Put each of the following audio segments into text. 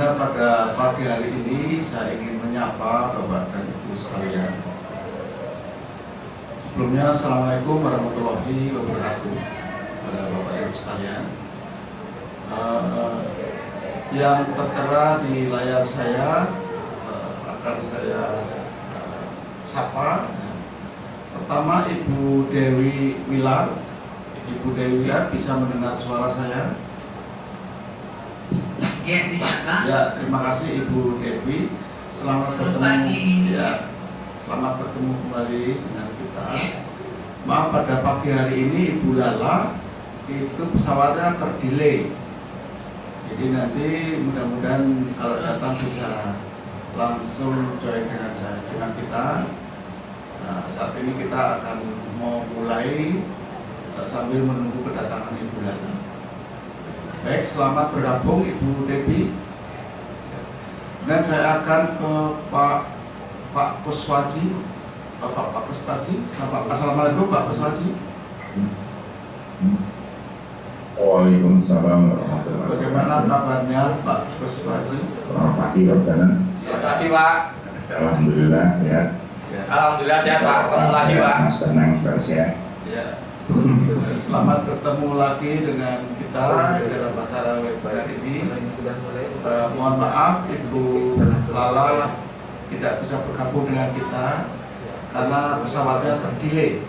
Sehingga pada pagi hari ini saya ingin menyapa Bapak dan Ibu sekalian. Sebelumnya, Assalamualaikum warahmatullahi wabarakatuh pada Bapak Ibu sekalian. Yang tertera di layar saya akan saya sapa. Pertama, Ibu Dewi Wilar. Ibu Dewi Wilar, bisa mendengar suara saya? Ya, bisa Pak. Ya, terima kasih Ibu Dewi. Selamat bertemu. Ya, selamat bertemu kembali dengan kita. Ya. Maaf, pada pagi hari ini Ibu Lala itu pesawatnya terdelay. Jadi nanti mudah-mudahan kalau datang bisa langsung join dengan kita. Nah, saat ini kita akan mau mulai sambil menunggu kedatangan Ibu Lala. Baik, selamat bergabung Ibu Dewi. Dan saya akan ke Pak Kuswaji. Pak Kuswaji. Assalamualaikum Pak Kuswaji. Waalaikumsalam warahmatullahi wabarakatuh. Bagaimana kabarnya Pak Kuswaji? Selamat pagi Pak Jalan. Selamat pagi Pak. Alhamdulillah sehat. Ya. Alhamdulillah sehat Pak. Ketemu lagi Pak. Mas tenang juga sehat. Ya. Selamat bertemu lagi dengan kita dalam acara webinar ini. Mohon maaf Ibu Lala tidak bisa bergabung dengan kita karena pesawatnya terdelay.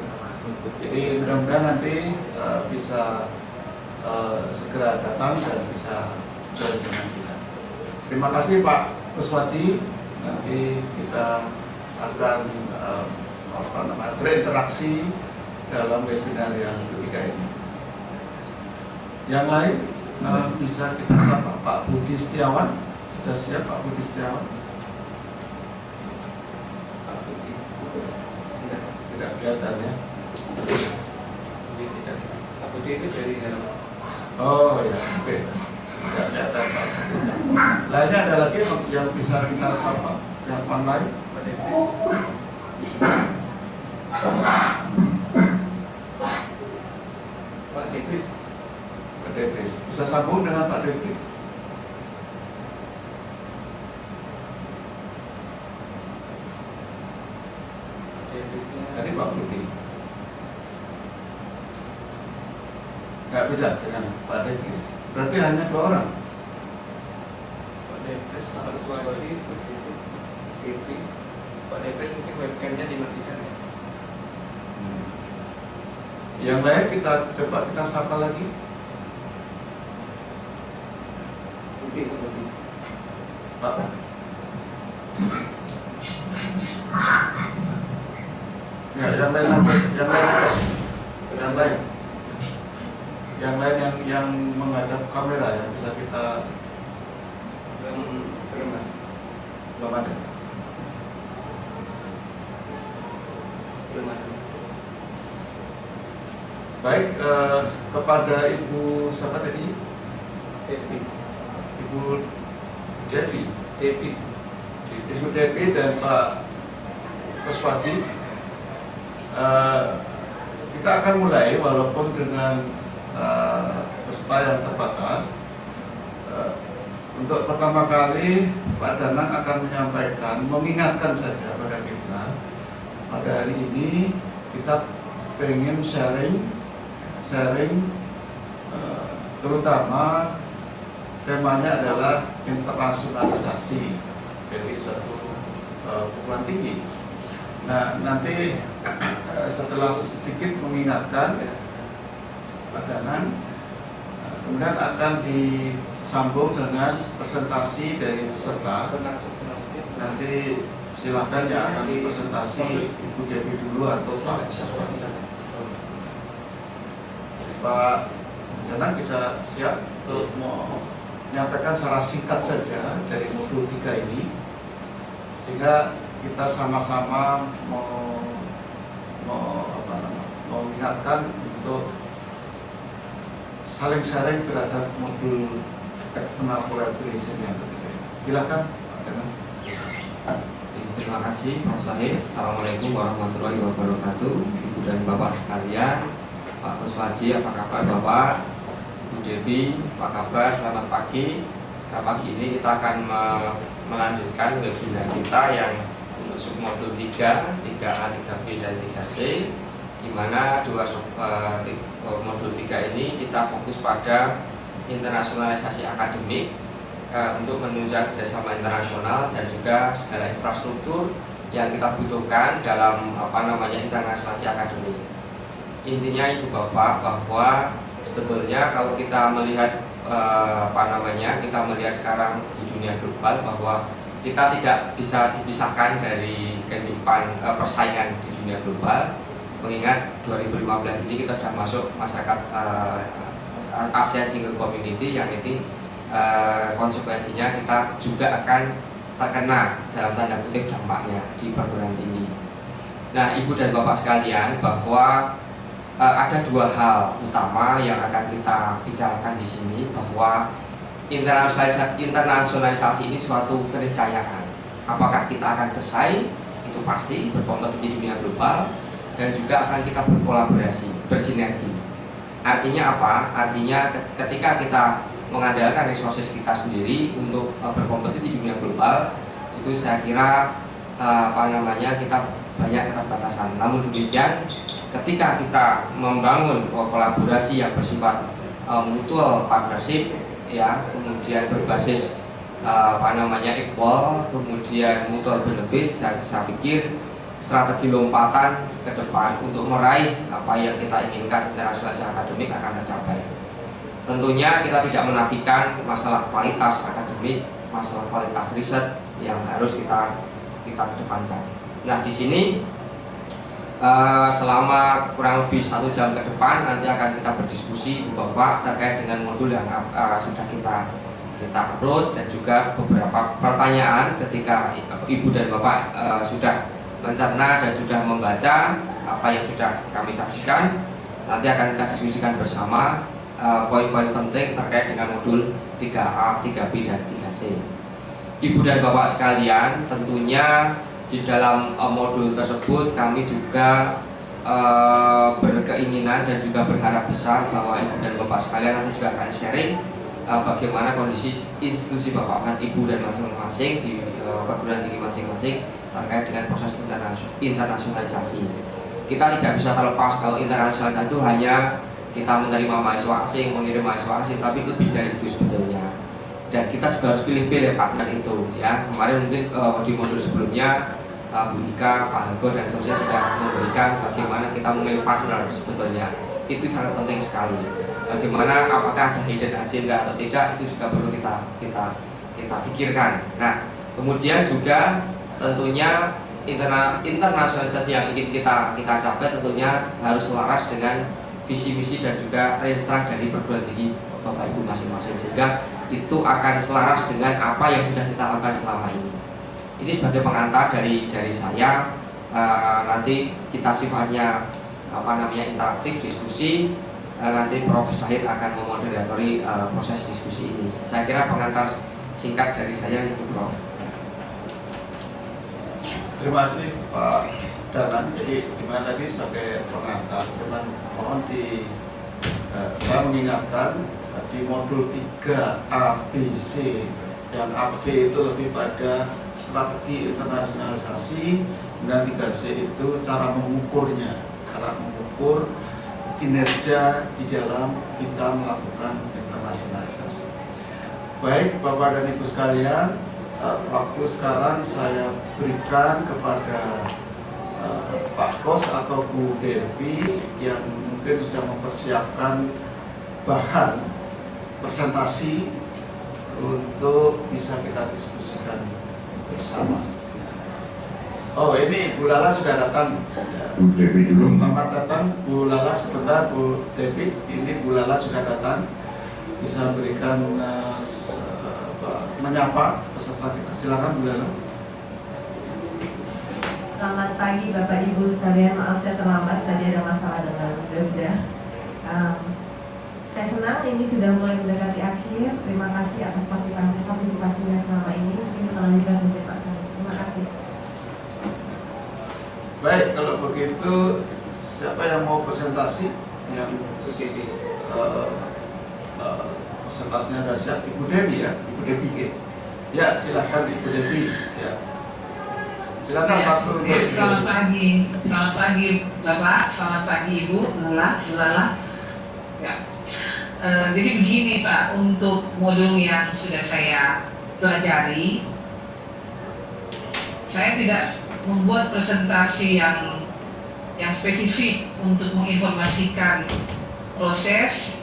Jadi mudah-mudahan nanti bisa segera datang dan bisa join dengan kita. Terima kasih Pak Kuswaji. Nanti kita akan berinteraksi dalam webinar yang ketiga ini. Yang lain bisa kita sapa Pak Budi Setiawan. Sudah siap Pak Budi Setiawan? Tidak kelihatan ya. Pak Budi itu dari Oh ya, oke. Tidak kelihatan Pak Budi Setiawan. Lainnya ada lagi yang bisa kita sapa yang online? Pak Davis. Pak Davis. Pak Davis. Bisa sambung dengan Pak Davis? Tadi Pak Budi. Nggak bisa dengan Pak Davis. Berarti hanya 2 orang. Pak Davis, Pak Suwadi, Pak Davis mungkin webcamnya dimatikan. Yang lain kita coba kita sapa lagi. Pak. Ya, yang lain aja. Yang lain yang menghadap kamera yang bisa kita belum ada. Baik, kepada Ibu siapa tadi? Ibu Devi. Ibu Devi dan Pak Kuswaji. Kita akan mulai walaupun dengan peserta yang terbatas. Untuk pertama kali Pak Danang akan menyampaikan, mengingatkan saja pada kita pada hari ini kita pengen sharing terutama temanya adalah internasionalisasi dari suatu perguruan tinggi. Nah, nanti setelah sedikit mengingatkan Pak Danang, kemudian akan disambung dengan presentasi dari peserta. Nanti silakan yang akan presentasi Ibu Dewi dulu atau Pak Kuswaji. Pak Danang bisa siap untuk menyampaikan secara singkat saja dari modul 3 ini, sehingga kita sama-sama mengingatkan untuk saling sharing terhadap modul external collaboration yang ketiga ini. Silakan Pak Danang. Terima kasih Pak Sahid. Assalamualaikum warahmatullahi wabarakatuh. Ibu dan Bapak sekalian, Pak Kuswaji, apa kabar Bapak? Bu Devi, apa kabar? Selamat pagi. Nah, pagi ini kita akan melanjutkan webinar kita yang untuk submodul 3, 3A, 3B, dan 3C, di mana modul 3 ini kita fokus pada internasionalisasi akademik untuk menunjang kerjasama internasional dan juga segala infrastruktur yang kita butuhkan dalam internasionalisasi akademik. Intinya Ibu Bapak bahwa sebetulnya kalau kita melihat kita melihat sekarang di dunia global bahwa kita tidak bisa dipisahkan dari kehidupan persaingan di dunia global. Mengingat 2015 ini kita sudah masuk masyarakat ASEAN Single Community yang ini konsekuensinya kita juga akan terkena dalam tanda kutip dampaknya di perguruan tinggi. Nah, Ibu dan Bapak sekalian, bahwa ada dua hal utama yang akan kita bicarakan di sini, bahwa internasionalisasi ini suatu keniscayaan. Apakah kita akan bersaing? Itu pasti, berkompetisi di dunia global, dan juga akan kita berkolaborasi, bersinergi. Artinya apa? Artinya ketika kita mengandalkan resources kita sendiri untuk berkompetisi di dunia global, itu saya kira kita banyak keterbatasan. Namun demikian, ketika kita membangun kolaborasi yang bersifat mutual partnership, ya, kemudian berbasis equal, kemudian mutual benefit, saya pikir strategi lompatan ke depan untuk meraih apa yang kita inginkan internasionalisasi akademik akan tercapai. Tentunya kita tidak menafikan masalah kualitas akademik, masalah kualitas riset yang harus kita kedepankan. Nah, di sini selama kurang lebih 1 jam ke depan nanti akan kita berdiskusi Ibu Bapak terkait dengan modul yang sudah kita upload, dan juga beberapa pertanyaan ketika Ibu dan Bapak sudah mencerna dan sudah membaca apa yang sudah kami saksikan. Nanti akan kita diskusikan bersama poin-poin penting terkait dengan modul 3A, 3B, dan 3C. Ibu dan Bapak sekalian, tentunya di dalam modul tersebut kami juga berkeinginan dan juga berharap besar bahwa Ibu dan Bapak sekalian nanti juga akan sharing bagaimana kondisi institusi Bapak dan Ibu dan masing-masing di perguruan tinggi masing-masing terkait dengan proses internasionalisasi. Kita tidak bisa terlepas kalau internasionalisasi itu hanya kita menerima mahasiswa asing, mengirim mahasiswa asing, tapi lebih dari itu sebetulnya. Dan kita juga harus pilih-pilih partner itu, ya. Kemarin mungkin di modul sebelumnya Bu Ika, Pak Hargo, dan seterusnya sudah memberikan bagaimana kita memilih partner sebetulnya. Itu sangat penting sekali. Bagaimana, apakah ada hidden agenda atau tidak, itu juga perlu kita pikirkan. Nah, kemudian juga tentunya internasionalisasi yang ingin kita capai tentunya harus selaras dengan visi misi dan juga rencana dari perguruan tinggi Bapak Ibu masing-masing, sehingga itu akan selaras dengan apa yang sudah kita lakukan selama ini. Ini sebagai pengantar dari saya. Nanti kita sifatnya interaktif diskusi. Nanti Prof. Syahid akan memoderatori proses diskusi ini. Saya kira pengantar singkat dari saya itu, Prof. Terima kasih Pak Danan. Jadi dimana tadi sebagai pengantar, cuman mohon saya mengingatkan di modul 3 A, B, C, dan AB itu lebih pada strategi internasionalisasi, dan 3C itu cara mengukurnya, cara mengukur kinerja di dalam kita melakukan internasionalisasi. Baik Bapak dan Ibu sekalian, waktu sekarang saya berikan kepada Pak Kos atau Bu Devi yang mungkin sudah mempersiapkan bahan presentasi untuk bisa kita diskusikan bersama. Oh, ini Bu Lala sudah datang. Bu Devi dulu. Selamat datang Bu Lala. Sebentar Bu Devi, ini Bu Lala sudah datang. Bisa berikan menyapa peserta kita. Silakan Bu Lala. Selamat pagi Bapak Ibu sekalian. Maaf saya terlambat, tadi ada masalah dengan Garuda. Saya senang ini sudah mulai mendekati akhir. Terima kasih atas partisipasinya selama ini. Mungkin kita lanjutkan dengan Pak Sari. Terima kasih. Baik, kalau begitu siapa yang mau presentasi? Yang Persentasenya sudah siap. Ibu Dewi ya, Ibu Dewi G. Ya, silakan Ibu Dewi. Ya. Silakan waktu untuk Ibu Selamat Dewi. pagi Bapak, selamat pagi Ibu, Lala. Ya. Jadi begini Pak, untuk modul yang sudah saya pelajari, saya tidak membuat presentasi yang spesifik untuk menginformasikan proses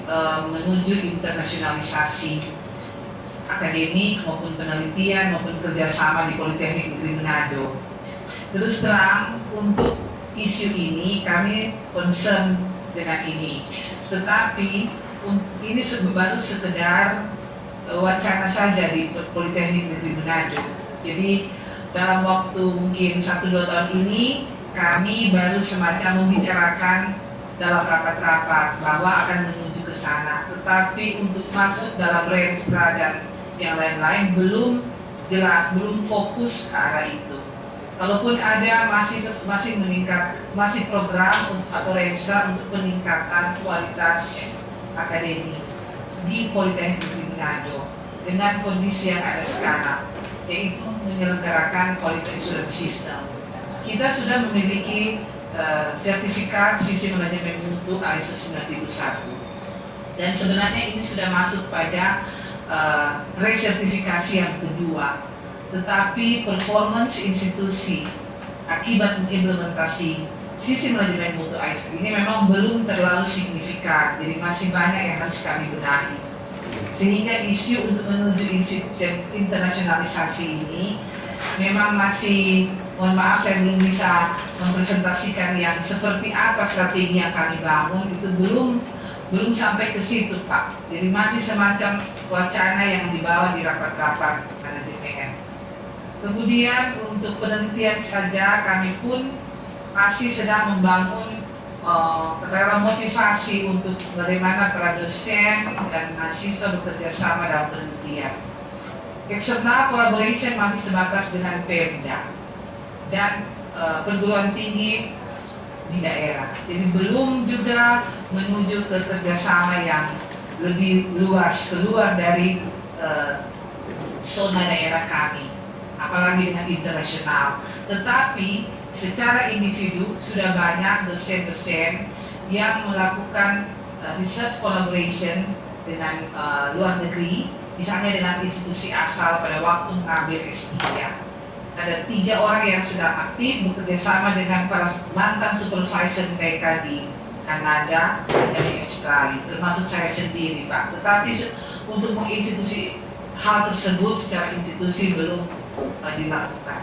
menuju internasionalisasi akademik maupun penelitian maupun kerjasama di Politeknik Negeri Manado. Terus terang, untuk isu ini kami concern dengan ini, tetapi ini baru sekedar wacana saja di Politeknik Negeri Manado. Jadi dalam waktu mungkin 1-2 tahun ini kami baru semacam membicarakan dalam rapat-rapat bahwa akan menuju ke sana, tetapi untuk masuk dalam renstra dan yang lain-lain belum jelas, belum fokus ke arah itu. Kalaupun ada masih meningkat, masih program atau renstra untuk peningkatan kualitas akademik di Politeknik Negeri Manado dengan kondisi yang ada sekarang, yaitu menyelenggarakan quality assurance system. Kita sudah memiliki sertifikat sistem manajemen mutu ISO 9001, dan sebenarnya ini sudah masuk pada resertifikasi yang kedua, tetapi performance institusi akibat implementasi sistem manajemen mutu ISO ini memang belum terlalu signifikan, jadi masih banyak yang harus kami benahi. Sehingga isu untuk menuju institusi internasionalisasi ini memang masih, mohon maaf saya belum bisa mempresentasikan yang seperti apa strategi yang kami bangun, itu belum sampai ke situ Pak. Jadi masih semacam wacana yang dibawa di rapat-rapat manajemen. Kemudian untuk penelitian saja kami pun masih sedang membangun katakanlah motivasi untuk bagaimana para dosen dan mahasiswa bekerja sama dalam penelitian. External collaboration masih sebatas dengan Pemda dan perguruan tinggi di daerah. Jadi belum juga menuju ke kerjasama yang lebih luas, keluar dari zona daerah kami, apalagi dengan internasional. Tetapi secara individu sudah banyak dosen-dosen yang melakukan research collaboration dengan luar negeri, misalnya dengan institusi asal pada waktu mengambil S3. Ada 3 orang yang sedang aktif bekerja sama dengan para mantan supervisor mereka di Kanada dan di Australia, termasuk saya sendiri Pak. Tetapi untuk menginstitusi hal tersebut secara institusi belum dilakukan.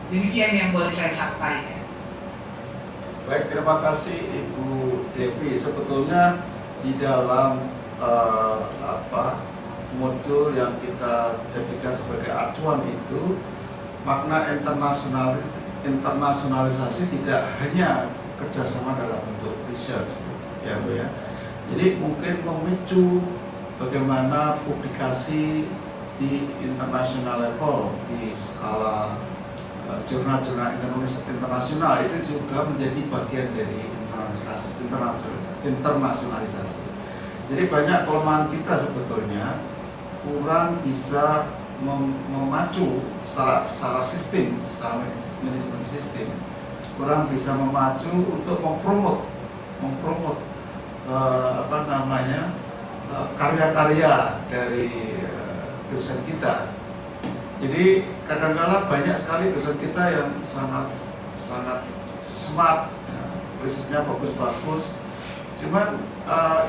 Demikian yang boleh saya sampaikan. Baik, terima kasih Ibu Devi. Sebetulnya di dalam modul yang kita jadikan sebagai acuan itu, makna internasionalisasi tidak hanya kerjasama dalam bentuk research, ya Bu ya. Jadi mungkin memicu bagaimana publikasi di international level, di skala jurnal-jurnal internasional itu juga menjadi bagian dari internasionalisasi. Jadi banyak kelemahan kita sebetulnya kurang bisa memacu secara sistem, secara manajemen sistem, kurang bisa memacu untuk mempromot karya-karya dari dosen kita. Jadi kadang-kala banyak sekali dosen kita yang sangat smart, risetnya bagus-bagus. Cuman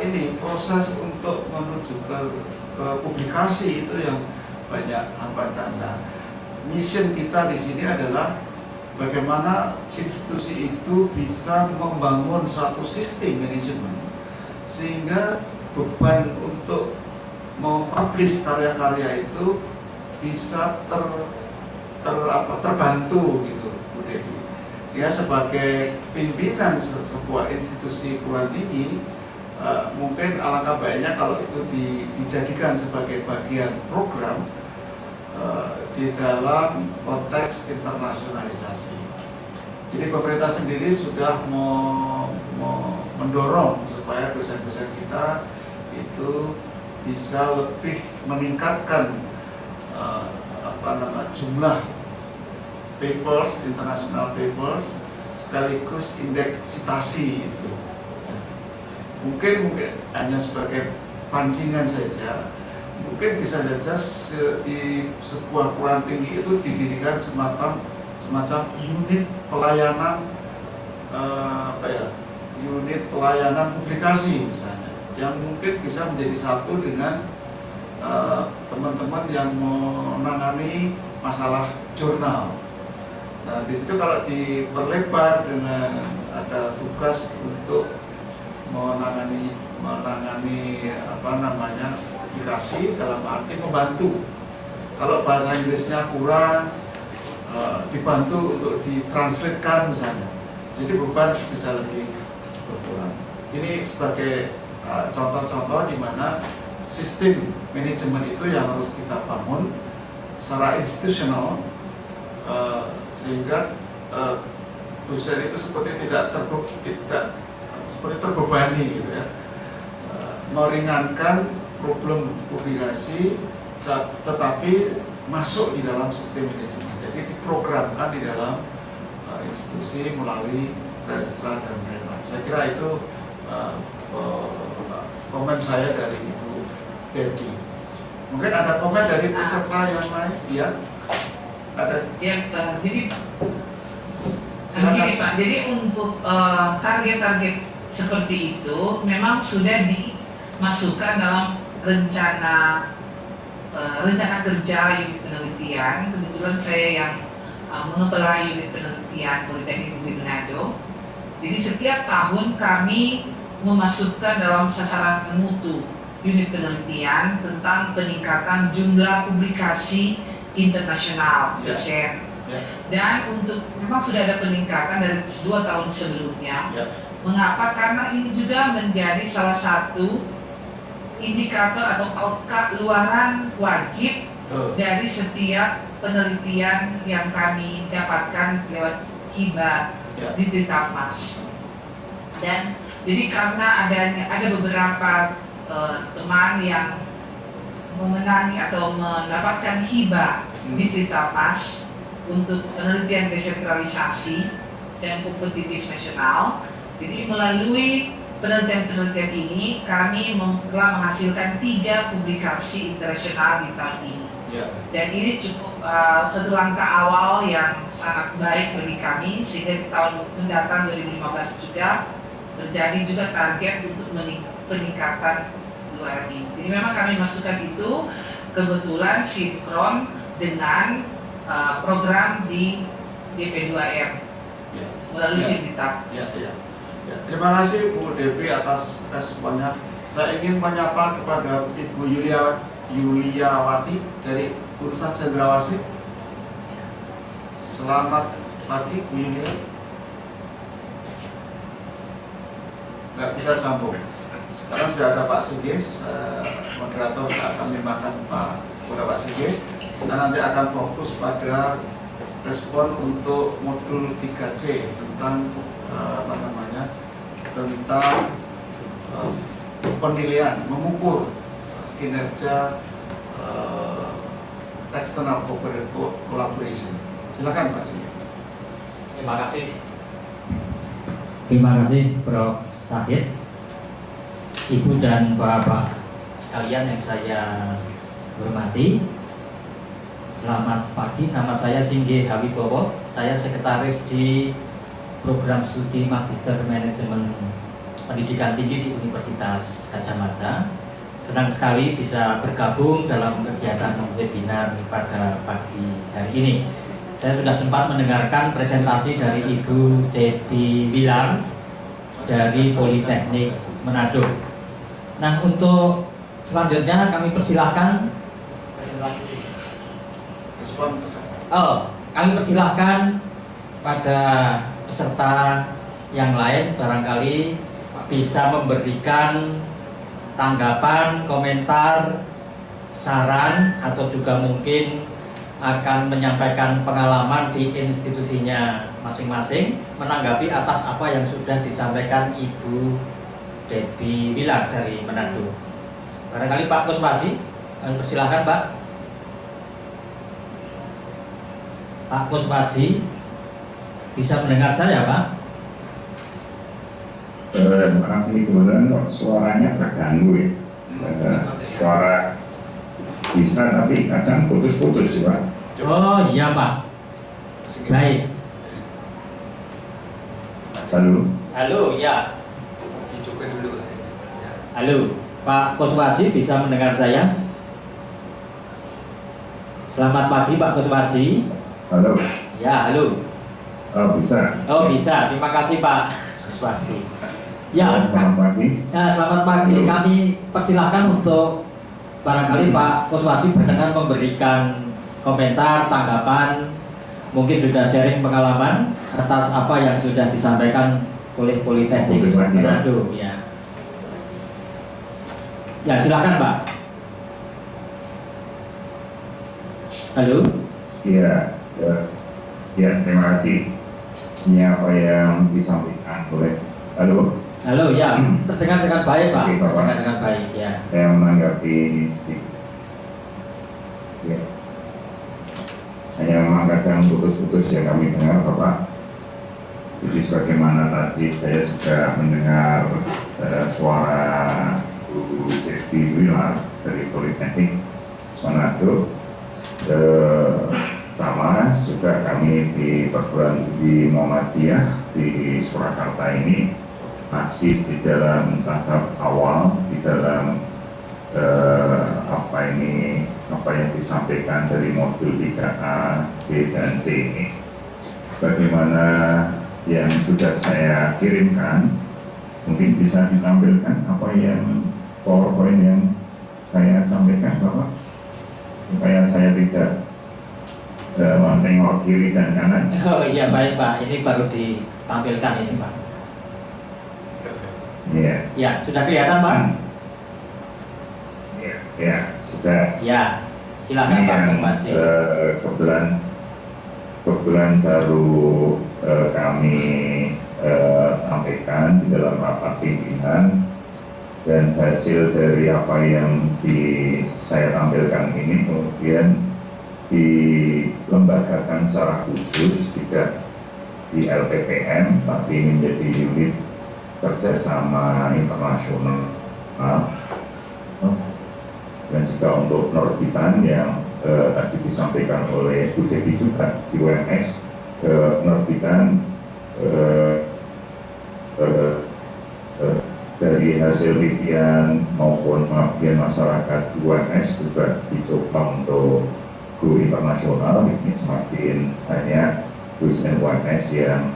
ini proses untuk menuju ke publikasi itu yang banyak hambatan. Nah, mission kita di sini adalah bagaimana institusi itu bisa membangun suatu sistem manajemen sehingga beban untuk mempublish karya-karya itu bisa terbantu gitu Bu Devi. Sehingga sebagai pimpinan sebuah institusi perguruan tinggi, mungkin alangkah baiknya kalau itu dijadikan sebagai bagian program di dalam konteks internasionalisasi. Jadi pemerintah sendiri sudah mendorong supaya dosen-dosen kita itu bisa lebih meningkatkan jumlah papers, international papers, sekaligus indeks citasi itu. Ya. Mungkin hanya sebagai pancingan saja, mungkin bisa saja di sebuah perguruan tinggi itu didirikan semacam unit pelayanan unit pelayanan publikasi misalnya, yang mungkin bisa menjadi satu dengan teman-teman yang menangani masalah jurnal. Nah, di situ kalau diperlebar dengan ada tugas untuk menangani publikasi dalam arti membantu. Kalau bahasa Inggrisnya kurang, dibantu untuk ditranslatekan misalnya. Jadi beban bisa lebih berkurang. Ini sebagai contoh-contoh di mana sistem manajemen itu yang harus kita bangun secara institusional, sehingga dosen itu seperti tidak seperti terbebani gitu ya, meringankan problem publikasi tetapi masuk di dalam sistem manajemen. Jadi diprogramkan di dalam institusi melalui registrar dan relevan. Saya kira itu komen saya dari Ibu Debbie. Mungkin ada komen dari peserta yang lain, ya? Ada. Ya, jadi begini Pak. Jadi untuk target-target seperti itu memang sudah dimasukkan dalam rencana kerja unit penelitian. Kebetulan saya yang mengepelai unit penelitian Politeknik Negeri Manado. Jadi setiap tahun kami memasukkan dalam sasaran mutu unit penelitian tentang peningkatan jumlah publikasi internasional dosen. Dan untuk memang sudah ada peningkatan dari 2 tahun sebelumnya. Mengapa? Karena ini juga menjadi salah satu indikator atau outcome luaran wajib dari setiap penelitian yang kami dapatkan lewat hibah di Tritapmas. Dan jadi karena ada beberapa teman yang memenangi atau mendapatkan hibah di Tritapmas untuk penelitian desentralisasi dan kompetitif nasional. Jadi melalui penelitian-penelitian ini kami telah menghasilkan 3 publikasi internasional di tahun ini. Dan ini cukup satu langkah awal yang sangat baik bagi kami, sehingga di tahun mendatang 2015 juga terjadi juga target untuk peningkatan luar ini. Jadi memang kami masukkan itu kebetulan sinkron dengan program di DP2R melalui Sivitab. Terima kasih Bu Devi atas responnya. Saya ingin menyapa kepada Ibu Yuliawati dari Universitas Cendrawasih. Selamat pagi Bu Yulia. Nggak bisa sambung. Sekarang sudah ada Pak Sige, moderator, saya akan mintakan kepada Pak Sige. Saya nanti akan fokus pada respon untuk modul 3C tentang tentang penilaian, mengukur kinerja external collaboration. Silakan Pak Sige. Terima kasih. Terima kasih Prof. Syahid, Ibu dan Bapak sekalian yang saya hormati. Selamat pagi, nama saya Singge Hawibowo. Saya sekretaris di Program Studi Magister Manajemen Pendidikan Tinggi di Universitas Gadjah Mada. Senang sekali bisa bergabung dalam kegiatan webinar pada pagi hari ini. Saya sudah sempat mendengarkan presentasi dari Ibu Debbie Wilar dari Politeknik Manado. Nah, untuk selanjutnya kami persilahkan kami persilahkan pada peserta yang lain barangkali bisa memberikan tanggapan, komentar, saran, atau juga mungkin akan menyampaikan pengalaman di institusinya masing-masing menanggapi atas apa yang sudah disampaikan Ibu Debbie Wilar dari Manado. Barangkali Pak Kuswaji, persilahkan Pak. Pak Kuswaji, bisa mendengar saya Pak? Terima kasih, kebetulan kok suaranya terganggu ya. Suara bisa tapi kadang putus-putus ya Pak. Oh iya Pak. Baik. Halo. Halo, ya. Dicoba dulu. Ya. Halo, Pak Kuswaji bisa mendengar saya? Selamat pagi Pak Kuswaji. Halo. Ya, halo. Oh, bisa. Oh bisa, terima kasih Pak Kuswaji. Ya, Selamat pagi. selamat pagi. Kami persilahkan untuk barangkali Pak Kuswaji berkenan memberikan komentar, tanggapan, mungkin juga sharing pengalaman atas apa yang sudah disampaikan oleh Politeknik Manado. Ya. Ya, silakan Pak. Halo. Iya, ya, terima kasih. Ini apa yang disampaikan oleh. Halo. Halo, ya, terdengar dengan baik Pak. Oke, Bapak. Terdengar dengan baik, ya. Saya menanggapi sedikit. Ya. Hanya memang kadang putus-putus yang kami dengar Bapak. Jadi sebagaimana tadi saya sudah mendengar suara Bu Devi Wilar dari Politeknik Manado. Sama juga kami di perguruan tinggi Muhammadiyah di Surakarta ini masih di dalam tahap awal, di dalam apa yang disampaikan dari modul 3A, B, dan C ini. Bagaimana yang sudah saya kirimkan, mungkin bisa ditampilkan apa yang PowerPoint yang saya sampaikan Bapak, supaya saya tidak menengok kiri dan kanan. Oh iya, baik Pak. Ini baru ditampilkan ini Pak. Iya. Ya, sudah kelihatan Pak? Ya, sudah. Ya, silakan Ini Pak yang Kuswaji. kebetulan baru kami sampaikan di dalam rapat pimpinan, dan hasil dari apa yang saya tampilkan ini kemudian dilembagakan secara khusus, tidak di LPPM tapi menjadi unit kerjasama internasional. Dan juga untuk penerbitan yang tadi disampaikan oleh Bu Devi juga di UMS, penerbitan dari hasil penelitian maupun pengabdian masyarakat UMS juga dicoba untuk go internasional. Ini semakin banyak dosen UMS yang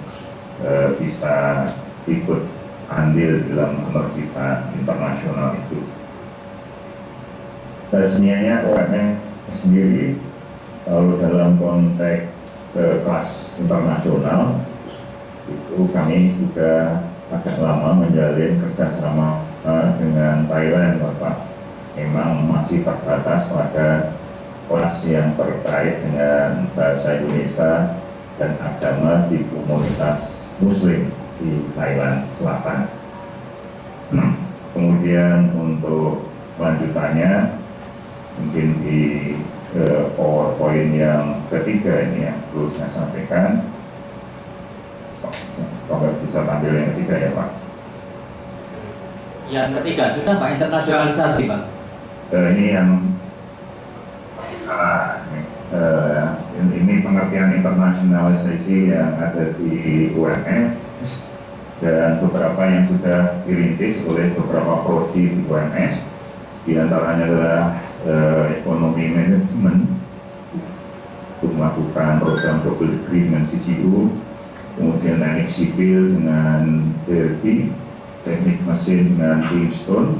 bisa ikut andil dalam penerbitan internasional itu. Tasnianya UMS sendiri kalau dalam konteks kelas internasional itu kami sudah agak lama menjalin kerjasama dengan Thailand Bapak. Memang masih terbatas pada kelas yang terkait dengan bahasa Indonesia dan agama di komunitas Muslim di Thailand Selatan. Kemudian untuk lanjutannya mungkin di PowerPoint yang ketiga ini yang perlu saya sampaikan. Kalau bisa tampil yang ketiga ya Pak. Ya, ketiga sudah Pak, internasionalisasi Pak. Ini yang ini pengertian internasionalisasi yang ada di UMS dan beberapa yang sudah dirintis oleh beberapa prodi di UMS. Di antaranya adalah ekonomi manajemen untuk melakukan program double degree dengan CGU, kemudian teknik sipil dengan DRB, teknik mesin dengan Kingston,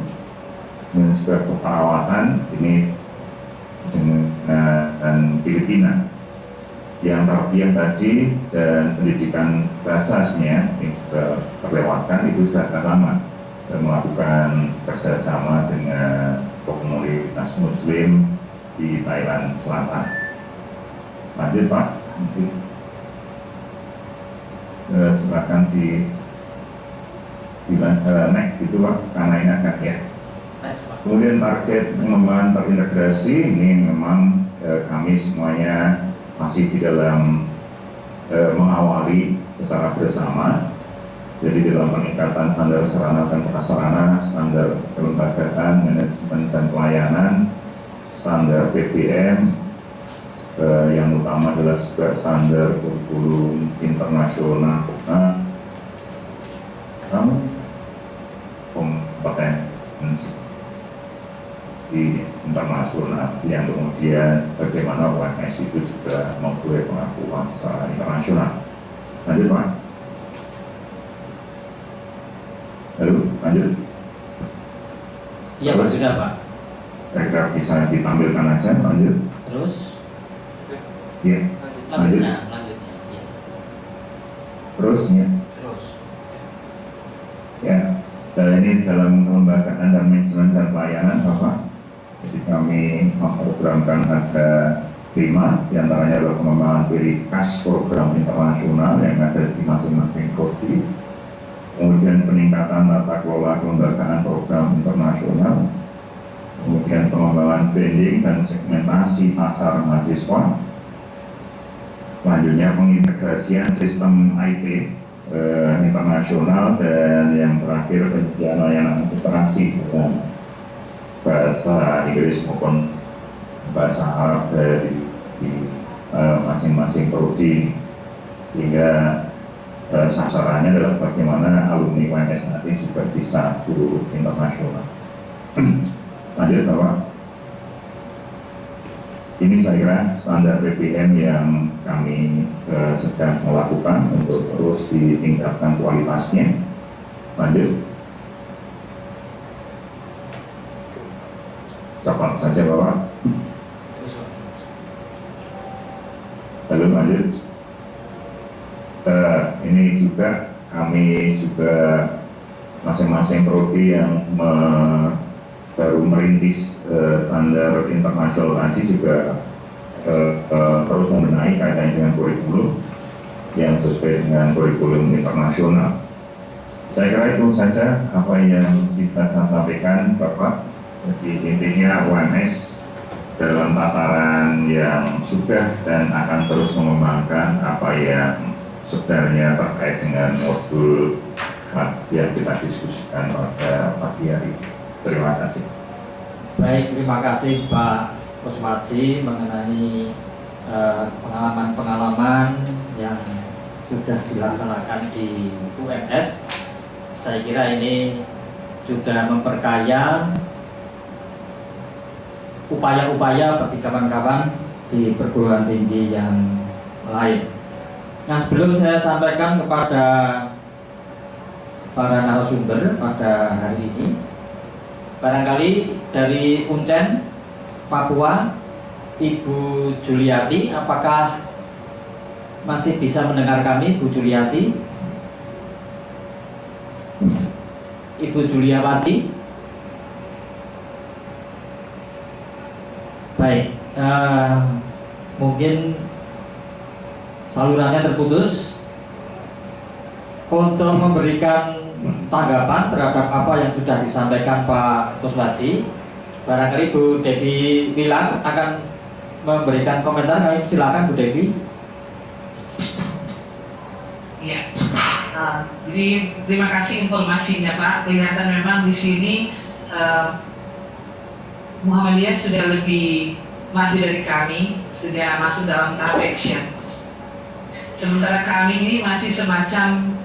dan juga keperawatan ini dengan Filipina. Yang tarbiyah tadi dan pendidikan bahasa sebenarnya terlewatkan, itu sudah lama melakukan kerjasama dengan komunitas Muslim di Thailand Selatan. Lanjut Pak, silakan di next gitu Pak, karena ini agak ya. Next, Pak. Kemudian target pengembangan terintegrasi ini memang kami semuanya masih di dalam mengawali secara bersama. Jadi dalam peningkatan standar sarana dan prasarana, standar kelembagaan, manajemen dan pelayanan, standar PPM, yang utama adalah juga standar kurikulum internasional, kompetensi di internasional, yang kemudian bagaimana UMS itu juga mempunyai pengakuan secara internasional. Lanjut, Pak. Lalu, lanjut. Iya, Pak, sudah, Pak. Kira-kira bisa ditampilkan aja, lanjut. Terus Iya, lanjut. lanjutnya. Ya. Terusnya. Terus. Ya, dan ini dalam kelembagaan dan manajemen dan pelayanan, Bapak. Jadi kami memprogramkan ada 5, diantaranya adalah pengembangan ciri khas program internasional yang ada di masing-masing prodi. Kemudian peningkatan tata kelola kelembagaan program internasional. Kemudian pengembangan branding dan segmentasi pasar mahasiswa. Selanjutnya pengintegrasian sistem IT internasional, dan yang terakhir penyediaan layanan interaksi dengan bahasa Inggris maupun bahasa Arab dari masing-masing prodi, hingga sasarannya adalah bagaimana alumni UMS nanti juga bisa guru internasional. Lanjut, Bapak. Ini saya kira standar PPM yang kami sedang melakukan untuk terus ditingkatkan kualitasnya. Lanjut. Cepat saja, Bapak. Lalu lanjut. Ini juga kami juga masing-masing prodi yang baru merintis standar internasional tadi juga terus membenahi kaitannya dengan kurikulum yang sesuai dengan kurikulum internasional. Saya kira itu saja apa yang bisa saya sampaikan, Bapak. Jadi intinya UMS dalam tataran yang sudah dan akan terus mengembangkan apa yang sebenarnya terkait dengan modul yang kita diskusikan pada pagi hari. Terima kasih. Baik, terima kasih Pak Kuswaji mengenai pengalaman-pengalaman yang sudah dilaksanakan di UMS. Saya kira ini juga memperkaya upaya-upaya bagi kawan-kawan di perguruan tinggi yang lain. Nah, sebelum saya sampaikan kepada para narasumber pada hari ini, barangkali dari Uncen, Papua, Ibu Juliati, apakah masih bisa mendengar kami, Bu Juliati? Ibu Juliawati? Baik, mungkin salurannya terputus. Untuk memberikan tanggapan terhadap apa yang sudah disampaikan Pak Kuswaji, barangkali Bu Devi Wilan akan memberikan komentar. Kami silakan Bu Devi. Iya. Jadi terima kasih informasinya, Pak. Kelihatan memang di sini Muhammadiyah sudah lebih maju dari kami, sudah masuk dalam tahap action. Sementara kami ini masih semacam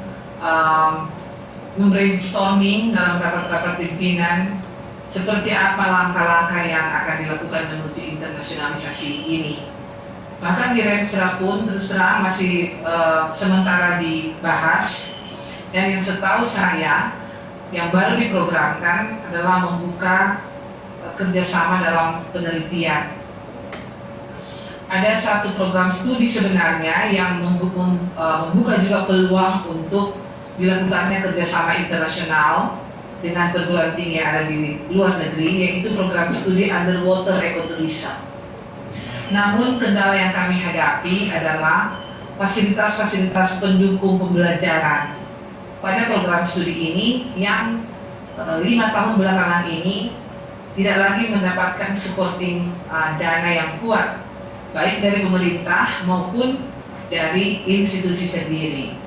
brainstorming dalam rapat-rapat pimpinan seperti apa langkah-langkah yang akan dilakukan menuju internasionalisasi ini. Bahkan di Remstra pun terus terang masih sementara dibahas, dan yang setahu saya yang baru diprogramkan adalah membuka kerjasama dalam penelitian. Ada satu program studi sebenarnya yang membuka juga peluang untuk dilakukannya kerjasama internasional dengan perguruan tinggi yang ada di luar negeri, yaitu program studi underwater ecotourism. Namun kendala yang kami hadapi adalah fasilitas-fasilitas pendukung pembelajaran pada program studi ini yang 5 tahun belakangan ini tidak lagi mendapatkan supporting dana yang kuat, baik dari pemerintah maupun dari institusi sendiri.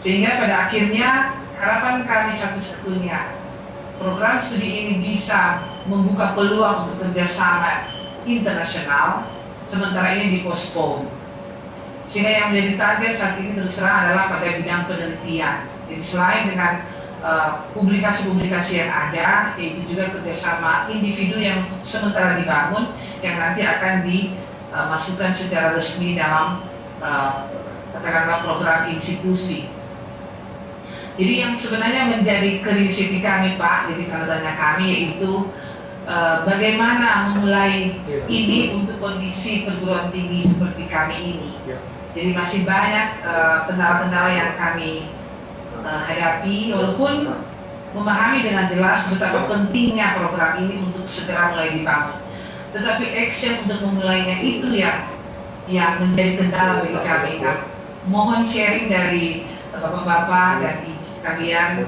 Sehingga pada akhirnya harapan kami satu-satunya, program studi ini bisa membuka peluang untuk kerjasama internasional, sementara ini dipospon. Sehingga yang menjadi target saat ini terus terang adalah pada bidang penelitian. Jadi selain dengan publikasi-publikasi yang ada, yaitu juga kerjasama individu yang sementara dibangun, yang nanti akan dimasukkan secara resmi dalam katakanlah program institusi. Jadi yang sebenarnya menjadi curiosity kami Pak, jadi tanda tanya kami yaitu bagaimana memulai ini untuk kondisi perguruan tinggi seperti kami ini. Jadi masih banyak kendala-kendala yang kami hadapi, walaupun memahami dengan jelas betapa pentingnya program ini untuk segera mulai dibangun. Tetapi action untuk memulainya itu yang menjadi kendala bagi kami. Nah, mohon sharing dari bapak-bapak dan ibu sekalian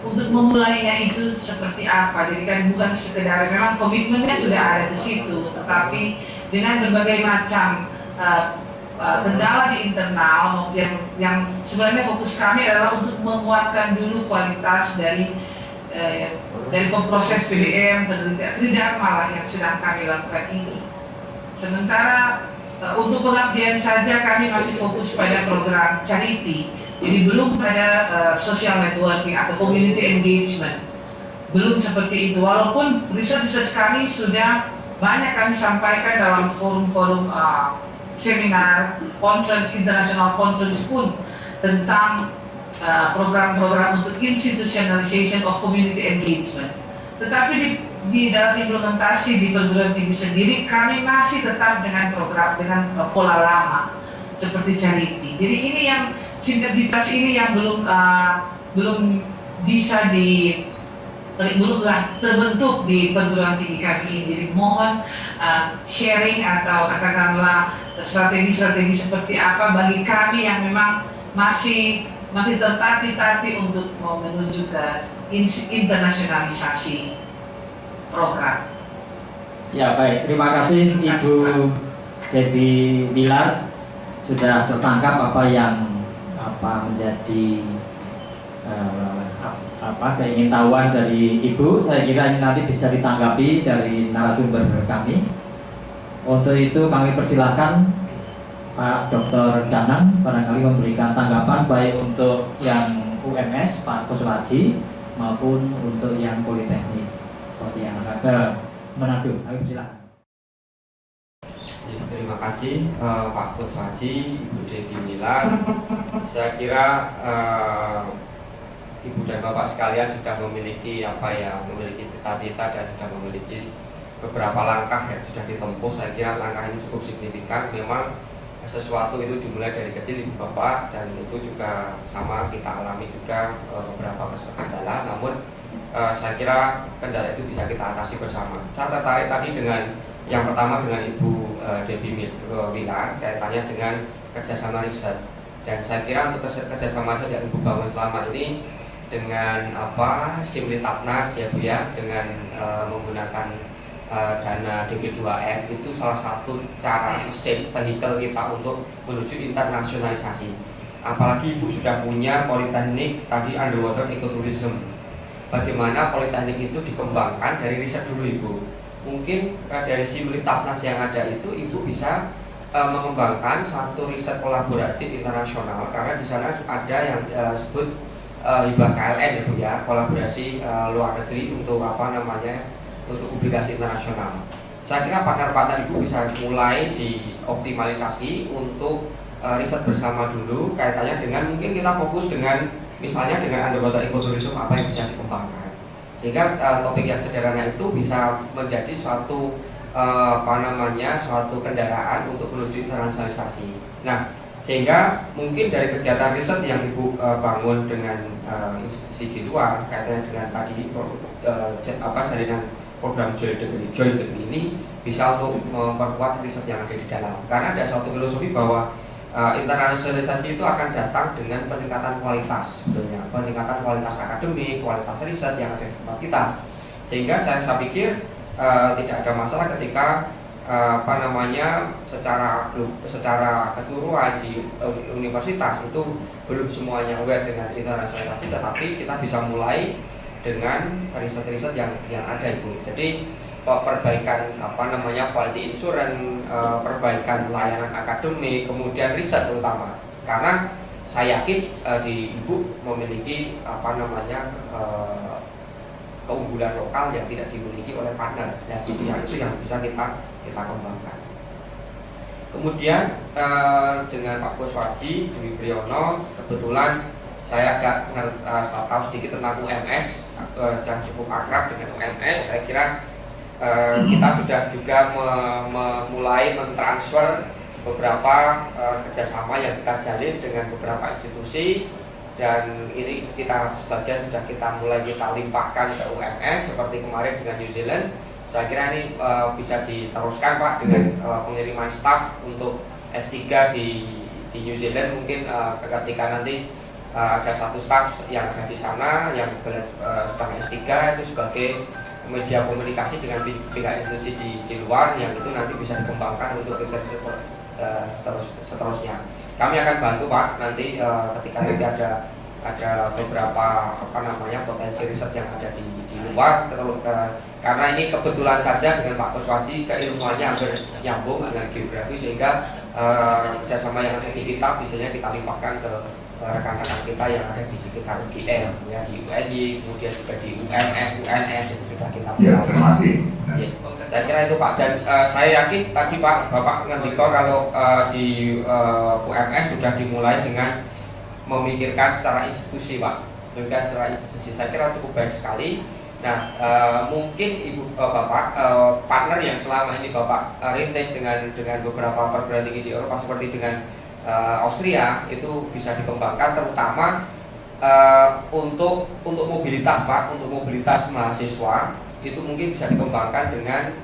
untuk memulainya itu seperti apa. Jadi kan bukan sekedar, memang komitmennya sudah ada di situ, tetapi dengan berbagai macam kendala di internal yang sebenarnya fokus kami adalah untuk menguatkan dulu kualitas dari proses PBM, penelitian, tidak malah yang sedang kami lakukan ini. Sementara untuk pengabdian saja kami masih fokus pada program charity, jadi belum pada social networking atau community engagement, belum seperti itu. Walaupun research kami sudah banyak kami sampaikan dalam forum-forum seminar, conference, international conference pun tentang program-program untuk institutionalization of community engagement. Tetapi di dalam implementasi di perguruan tinggi sendiri kami masih tetap dengan program dengan pola lama seperti charity. Jadi ini yang sinergitas ini yang belum bisa belumlah terbentuk di perguruan tinggi kami ini. Jadi mohon sharing atau katakanlah strategi-strategi seperti apa bagi kami yang memang masih tertati-tati untuk mau menuju ke internasionalisasi program. Ya baik, terima kasih Ibu Debbie Bilar sudah tertangkap apa yang menjadi keingintahuan dari Ibu. Saya kira ini nanti bisa ditanggapi dari narasumber kami. Untuk itu kami persilahkan Pak Dr. Danang barangkali memberikan tanggapan baik untuk yang UMS Pak Kuswaji maupun untuk yang Politeknik atau yang ada Manado. Kami persilahkan. Terima kasih Pak Kuswaji, Ibu Debbie Bilar. Saya kira Ibu dan Bapak sekalian sudah memiliki memiliki cita-cita dan sudah memiliki beberapa langkah yang sudah ditempuh. Saya kira langkah ini cukup signifikan. Memang sesuatu itu dimulai dari kecil Ibu Bapak, dan itu juga sama kita alami juga beberapa kendala. Namun saya kira kendala itu bisa kita atasi bersama. Saya tertarik tadi dengan yang pertama dengan Ibu Debbie Bilar kaitannya dengan kerjasama riset. Dan saya kira untuk kerjasama riset yang Ibu bangun selama ini dengan Simlitapnas ya Bu ya, dengan menggunakan dana DP2M itu salah satu cara vehikel kita untuk menuju internasionalisasi. Apalagi Ibu sudah punya Politeknik tadi underwater ecotourism. Bagaimana Politeknik itu dikembangkan dari riset dulu Ibu. Mungkin dari Simlitapnas yang ada itu Ibu bisa mengembangkan satu riset kolaboratif internasional, karena di sana ada yang disebut hibah KLN ya Bu ya, kolaborasi luar negeri untuk untuk publikasi internasional. Saya kira partner-partner Ibu bisa mulai dioptimalisasi untuk riset bersama dulu, kaitannya dengan mungkin kita fokus dengan misalnya dengan underwater ecotourism apa yang bisa dikembangkan, sehingga topik yang sederhana itu bisa menjadi suatu suatu kendaraan untuk menuju internasionalisasi. Nah, sehingga mungkin dari kegiatan riset yang Ibu bangun dengan institusi di luar kaitannya dengan tadi jaringan program Joint Degree ini bisa untuk memperkuat riset yang ada di dalam. Karena ada satu filosofi bahwa internasionalisasi itu akan datang dengan peningkatan kualitas, sebetulnya peningkatan kualitas akademik, kualitas riset yang ada di tempat kita. Sehingga saya pikir tidak ada masalah ketika secara keseluruhan di universitas itu belum semuanya aware dengan internasionalisasi, tetapi kita bisa mulai dengan riset-riset yang ada itu. Jadi perbaikan quality insurance, perbaikan layanan akademik, kemudian riset terutama, karena saya yakin di Ibu memiliki keunggulan lokal yang tidak dimiliki oleh partner, dan itu yang bisa kita kembangkan. Kemudian dengan Pak Kuswaji Dwi Priyono, kebetulan saya agak tahu sedikit tentang UMS, yang cukup akrab dengan UMS. Saya kira kita sudah juga mulai mentransfer beberapa kerjasama yang kita jalin dengan beberapa institusi, dan ini kita sebagian sudah kita limpahkan ke UMS seperti kemarin dengan New Zealand. Saya kira ini bisa diteruskan Pak dengan pengiriman staf untuk S3 di New Zealand. Mungkin ketika nanti ada satu staf yang ada di sana yang sedang S3 itu sebagai media komunikasi dengan pihak institusi di luar, yang itu nanti bisa dikembangkan untuk riset seterusnya. Kami akan bantu Pak nanti ketika nanti ada beberapa potensi riset yang ada di luar, karena ini kebetulan saja dengan Pak Kuswaji keilmuannya hampir nyambung dengan geografi, sehingga kerjasama yang ada di kita biasanya kita limpahkan ke rekan-rekan kita yang ada di sekitar UGM, ya, di UNY, kemudian juga di UNS, UNS itu sudah kita terima kasih. Ya, saya kira itu Pak, dan saya yakin tadi Pak Bapak ngendiko kalau di UMS sudah dimulai dengan memikirkan secara institusi Pak, saya kira cukup baik sekali. Nah, mungkin Ibu Bapak partner yang selama ini Bapak rintis dengan beberapa perguruan tinggi di Eropa seperti dengan Austria, itu bisa dikembangkan terutama untuk mobilitas Pak, untuk mobilitas mahasiswa itu mungkin bisa dikembangkan dengan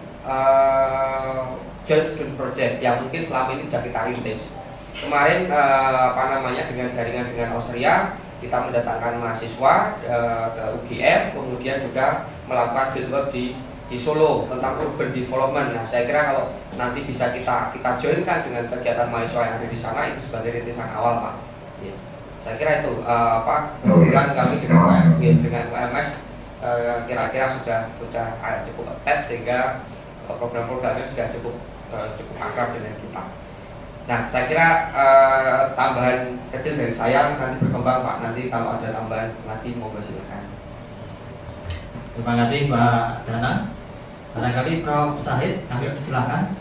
joint student project yang mungkin selama ini sudah kita rintis. Kemarin dengan jaringan dengan Austria kita mendatangkan mahasiswa ke UGM, kemudian juga melakukan fieldwork di Solo tentang urban development. Nah, saya kira kalau nanti bisa kita joinkan dengan kegiatan mahasiswa yang ada di sana, itu sebagai rintisan awal Pak. Ya. Saya kira itu kebetulan kami dengan UMS kira-kira sudah cukup attach, sehingga program-programnya sudah cukup akrab dengan kita. Nah, saya kira tambahan kecil dari saya nanti berkembang Pak. Nanti kalau ada tambahan lagi monggo silakan. Terima kasih Pak Danang. Barangkali Prof. Syahid, kami silakan.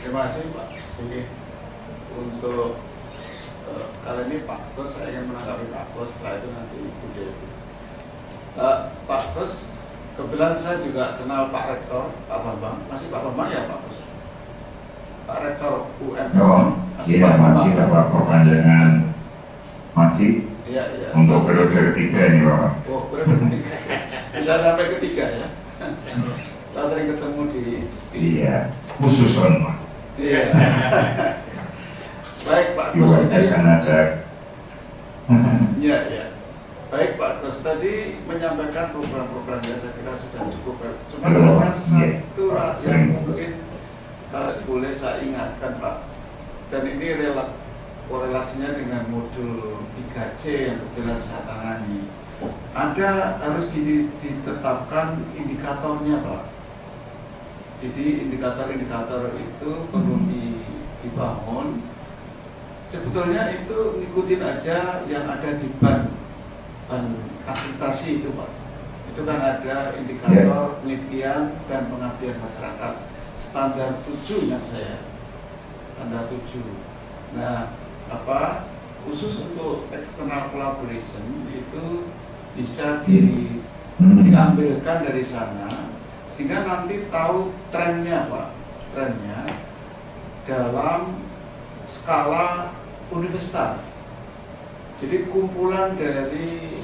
Terima kasih Pak Sigi. Untuk kali ini Pak Kus, saya ingin menanggapi Pak Kus, setelah itu nanti Ibu Dewi. Pak Kus, kebetulan saya juga kenal Pak Rektor, Pak Bambang. Masih Pak Bambang ya Pak Kus? Pak Rektor UMS. Masih Bapak Panjangan masih. Iya. Untuk periode ketiga ini Bapak. Oh, periode ketiga. Bisa sampai ketiga ya. Saya sering ketemu di Iya, khusus Pak. Iya. Baik Pak Di Kus. UMS kan ada. Iya. Baik Pak Kus, tadi menyampaikan program-program yang saya kira sudah cukup. Cuma ada satu yang mungkin kalau boleh saya ingatkan Pak, dan ini korelasinya dengan modul 3C yang kebetulan saya tangani. Harus ditetapkan indikatornya Pak. Jadi indikator-indikator itu perlu dibangun. Sebetulnya itu ngikutin aja yang ada di ban akreditasi itu Pak. Itu kan ada indikator penelitian dan pengabdian masyarakat standar 7 yang saya standar 7. Nah, khusus untuk external collaboration itu bisa diambilkan dari sana, sehingga nanti tahu trennya Pak, dalam skala universitas. Jadi kumpulan dari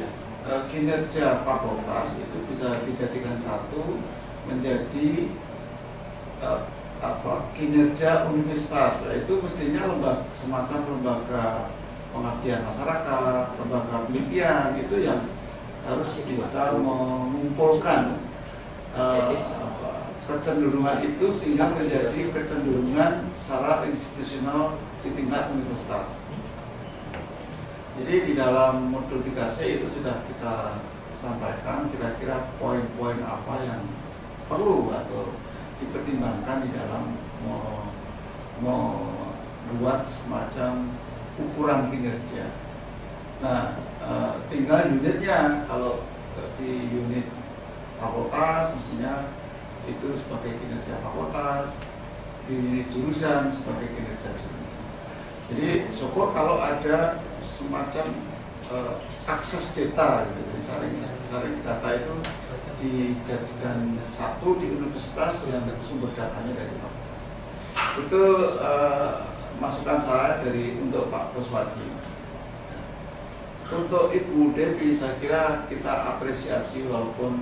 kinerja fakultas itu bisa dijadikan satu menjadi kinerja universitas. Itu mestinya semacam lembaga pengabdian masyarakat, lembaga penelitian itu yang harus bisa mengumpulkan kecenderungan itu sehingga menjadi kecenderungan secara institusional di tingkat universitas. Jadi di dalam modul 3C itu sudah kita sampaikan kira-kira poin-poin apa yang perlu atau dipertimbangkan di dalam membuat semacam ukuran kinerja. Nah, tinggal unitnya. Kalau di unit fakultas mestinya itu sebagai kinerja fakultas, di unit jurusan sebagai kinerja jurusan. Jadi syukur kalau ada semacam akses data gitu. Jadi saring data itu dijadikan satu di universitas yang sumber datanya dari fakultas. Itu masukan saya untuk Pak Kuswati. Untuk Ibu Devi, saya kira kita apresiasi walaupun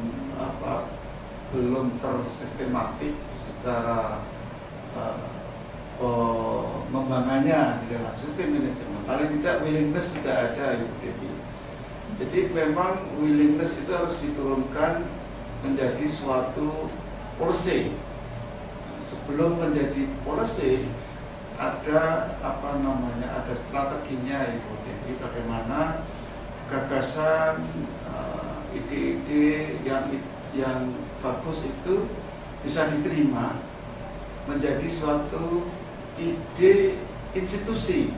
belum tersistematik secara pengembangannya di dalam sistem manajemen. Paling tidak willingness sudah ada, Ibu Devi. Jadi memang willingness itu harus diturunkan menjadi suatu policy. Sebelum menjadi policy ada ada strateginya, Ibu Devi, bagaimana gagasan ide-ide yang bagus itu bisa diterima menjadi suatu ide institusi.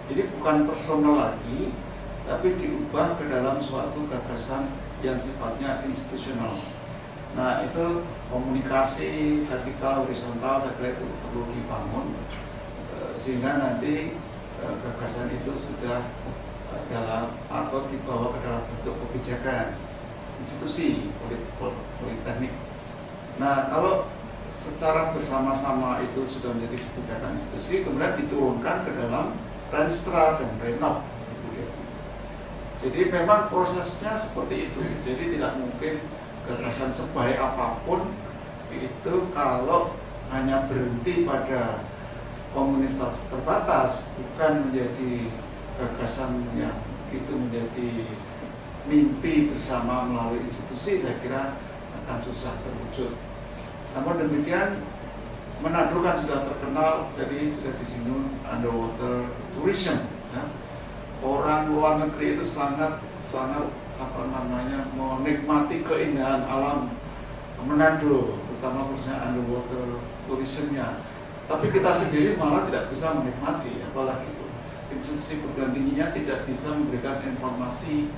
Jadi bukan personal lagi, tapi diubah ke dalam suatu gagasan yang sifatnya institusional. Nah, itu komunikasi vertikal horizontal saya kira itu perlu dibangun sehingga nanti gagasan itu sudah dalam atau dibawa ke dalam bentuk kebijakan institusi politeknik. Nah, kalau secara bersama-sama itu sudah menjadi kebijakan institusi, kemudian diturunkan ke dalam Renstra dan Renov. Jadi memang prosesnya seperti itu. Jadi tidak mungkin gagasan sebaik apapun itu kalau hanya berhenti pada komunitas terbatas, bukan menjadi gagasan yang itu menjadi mimpi bersama melalui institusi, saya kira akan susah terwujud. Namun demikian, Manado kan sudah terkenal, jadi sudah disinggung underwater tourism. Ya. Orang luar negeri itu sangat menikmati keindahan alam Manado, terutama khususnya underwater tourismnya. Tapi kita sendiri malah tidak bisa menikmati, apalagi institusi perguruan tingginya tidak bisa memberikan informasi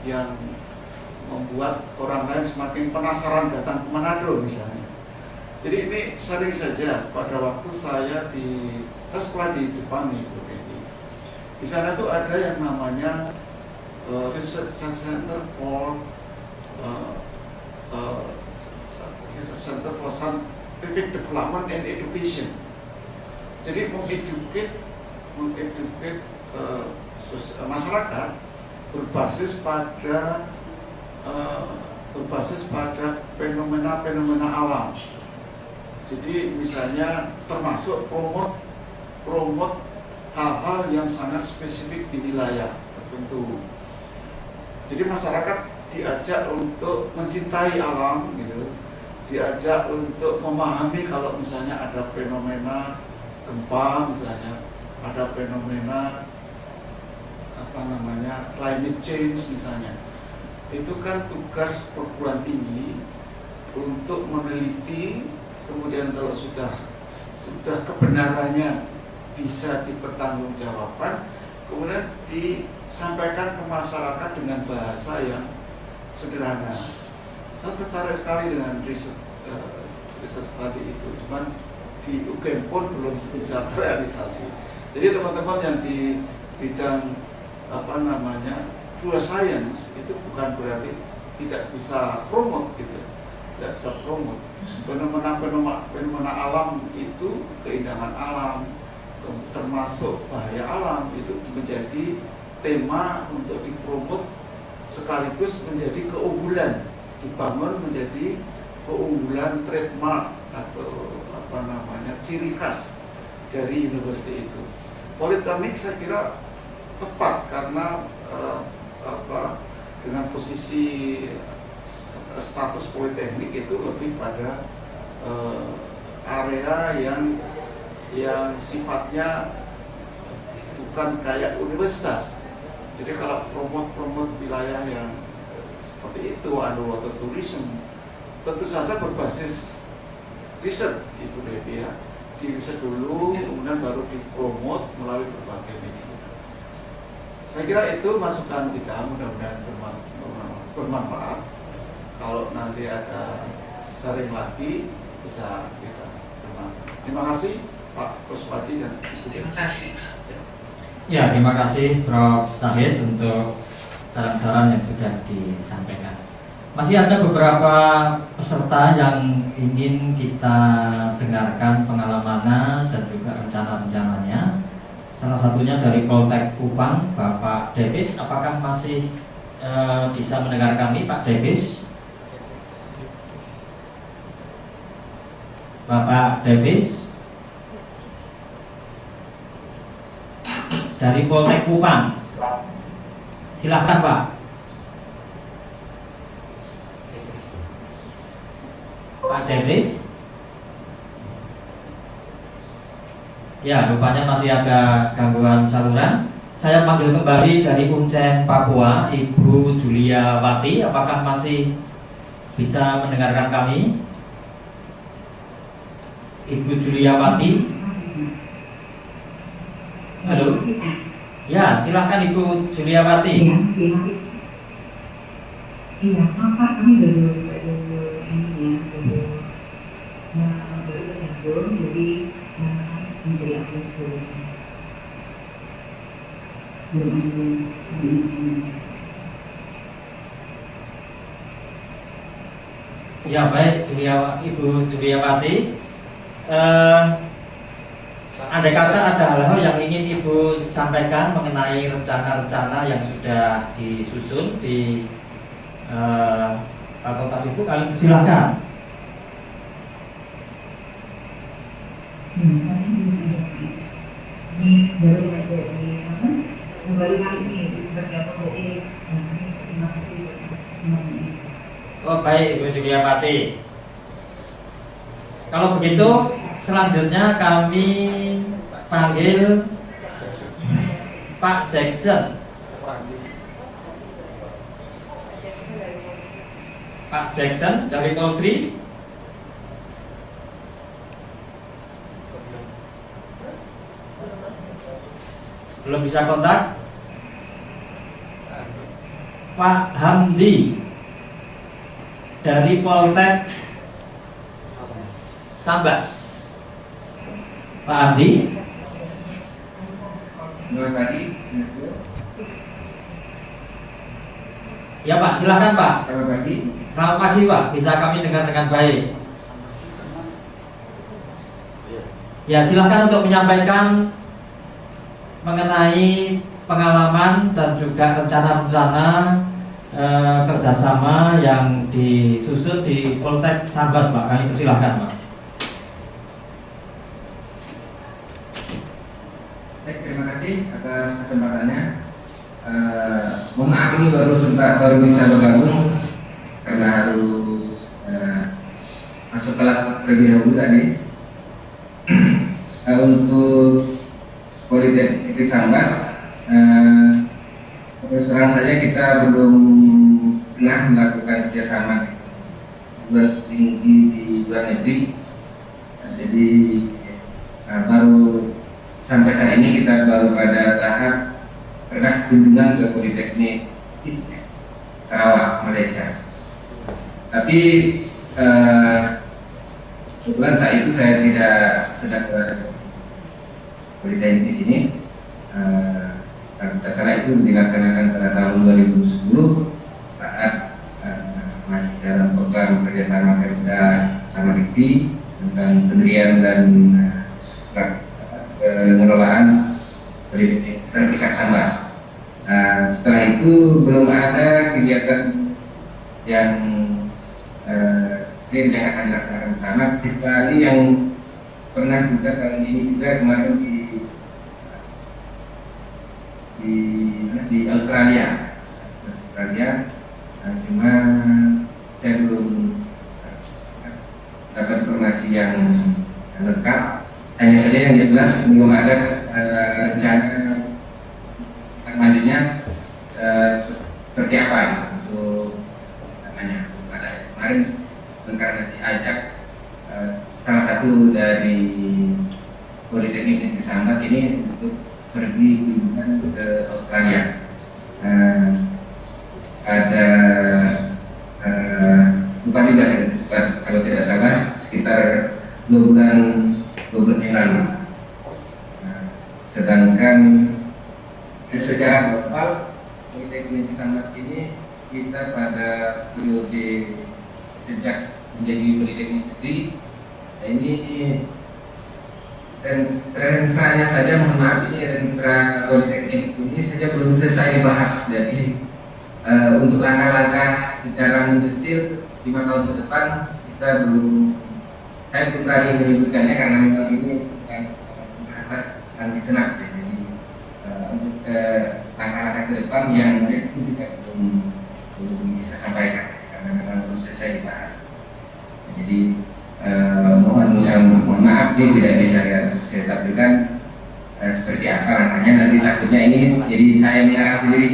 yang membuat orang lain semakin penasaran datang ke Manado misalnya. Jadi ini sering saja pada waktu saya sekolah di Jepang nih, di sana tuh ada yang namanya Research Center for Scientific Development and Education. Jadi mengedukate masyarakat berbasis pada fenomena-fenomena alam. Jadi misalnya termasuk promote hal-hal yang sangat spesifik di wilayah tertentu. Jadi masyarakat diajak untuk mencintai alam, gitu, diajak untuk memahami kalau misalnya ada fenomena gempa, misalnya ada fenomena climate change misalnya. Itu kan tugas perguruan tinggi untuk meneliti, kemudian kalau sudah kebenarannya bisa dipertanggungjawabkan, kemudian disampaikan ke masyarakat dengan bahasa yang sederhana. Saya tertarik sekali dengan riset tadi itu, cuman di UGM pun belum bisa terrealisasi. Jadi teman-teman yang di bidang dua science itu bukan berarti tidak bisa promote gitu, tidak bisa promote fenomena alam itu, keindahan alam termasuk bahaya alam itu menjadi tema untuk dipromot sekaligus menjadi keunggulan, dibangun menjadi keunggulan trademark atau ciri khas dari universitas itu. Politeknik saya kira tepat karena dengan posisi status politeknik itu lebih pada area yang sifatnya bukan kayak universitas. Jadi kalau promote wilayah yang seperti itu, underwater tourism, tentu saja berbasis riset, Ibu Devi ya. Di riset dulu, kemudian baru dipromot melalui berbagai media. Saya kira itu masukan kita, mudah-mudahan bermanfaat. Kalau nanti ada sering lagi bisa kita bermanfaat. Terima kasih Pak Kuspaji dan Ibu Devi. Terima kasih. Ya, terima kasih Prof. Syahid untuk saran-saran yang sudah disampaikan. Masih ada beberapa peserta yang ingin kita dengarkan pengalamannya dan juga rencana-rencananya. Salah satunya dari Poltek Kupang, Bapak Davis. Apakah masih bisa mendengar kami, Pak Davis? Bapak Davis dari Poltek Kupang. Silakan, Pak. Pak Davis. Ya, rupanya masih ada gangguan saluran. Saya panggil kembali dari Uncen Papua, Ibu Julia Wati. Apakah masih bisa mendengarkan kami? Ibu Julia Wati. Halo. Ya, silakan Ibu Juliawati. Iya, Pak, kami baru nyambung, jadi menjadi aku Ya, baik, Ibu Juliawati. Andai kata ada hal-hal yang ingin Ibu sampaikan mengenai rencana-rencana yang sudah disusun di fakultas Ibu, kalian silakan. Baru ada di apa? Baru kali ini bergabung dari terima kasih semuanya. Oh, baik, Ibu Juliawati. Kalau begitu, selanjutnya kami panggil Pak Jackson. Pak Jackson dari Polsri. Belum bisa kontak. Pak Hamdi dari Poltek Sambas. Pak Hamdi. Ya Pak, silakan Pak. Selamat pagi. Selamat pagi Pak, bisa kami dengar dengan baik. Ya, silakan untuk menyampaikan mengenai pengalaman dan juga rencana-rencana kerjasama yang disusun di Poltek Sambas Pak. Kami persilahkan Pak. Baik, terima kasih atas kesempatannya. Mohon maaf ini baru bisa bergabung karena harus masuk kelas terlebih dahulu tadi. Untuk Politeknik Sambas, terus terang saja kita belum pernah melakukan kerjasama tinggi di luar negeri. Jadi baru sampai saat ini kita baru pada tahap pernah kunjungan ke Politeknik Sarawak, Malaysia. Tapi kebetulan saat itu saya tidak sedang ke Politeknik di sini. Karena itu dilaksanakan pada tahun 2010 saat masih dalam program kerjasama Pemda sama Dikti tentang pendirian dan pengelolaan Politeknik Sertifikat Sambas. Setelah itu belum ada kegiatan yang yang akan dilaksanakan di sana, kecuali yang pernah juga kali ini juga kemarin di Australia hanya saja yang jelas belum ada rencana selanjutnya seperti apa untuk namanya pada kemarin karena diajak salah satu dari Politeknik Negeri Sambas ini untuk pergi kunjungan ke Australia. Ada lupa juga kalau tidak salah sekitar 2 bulan yang lalu. Sedangkan secara global Politeknik Negeri Sambas ini kita pada periode sejak menjadi Politeknik Negeri ini rensanya saja, mohon maaf, ini renstra Politeknik ini saja belum selesai dibahas. Jadi untuk langkah-langkah secara mendetail 5 tahun ke depan kita belum, saya belum berani menyebutkannya karena memang ini bukan pembahasan nanti senat. Jadi untuk langkah-langkah ke depan yang saya juga belum bisa sampaikan karena memang belum selesai dibahas. Jadi mohon maaf ini tidak bisa saya tampilkan seperti apa langkahnya, nanti takutnya ini jadi saya mengarang sendiri,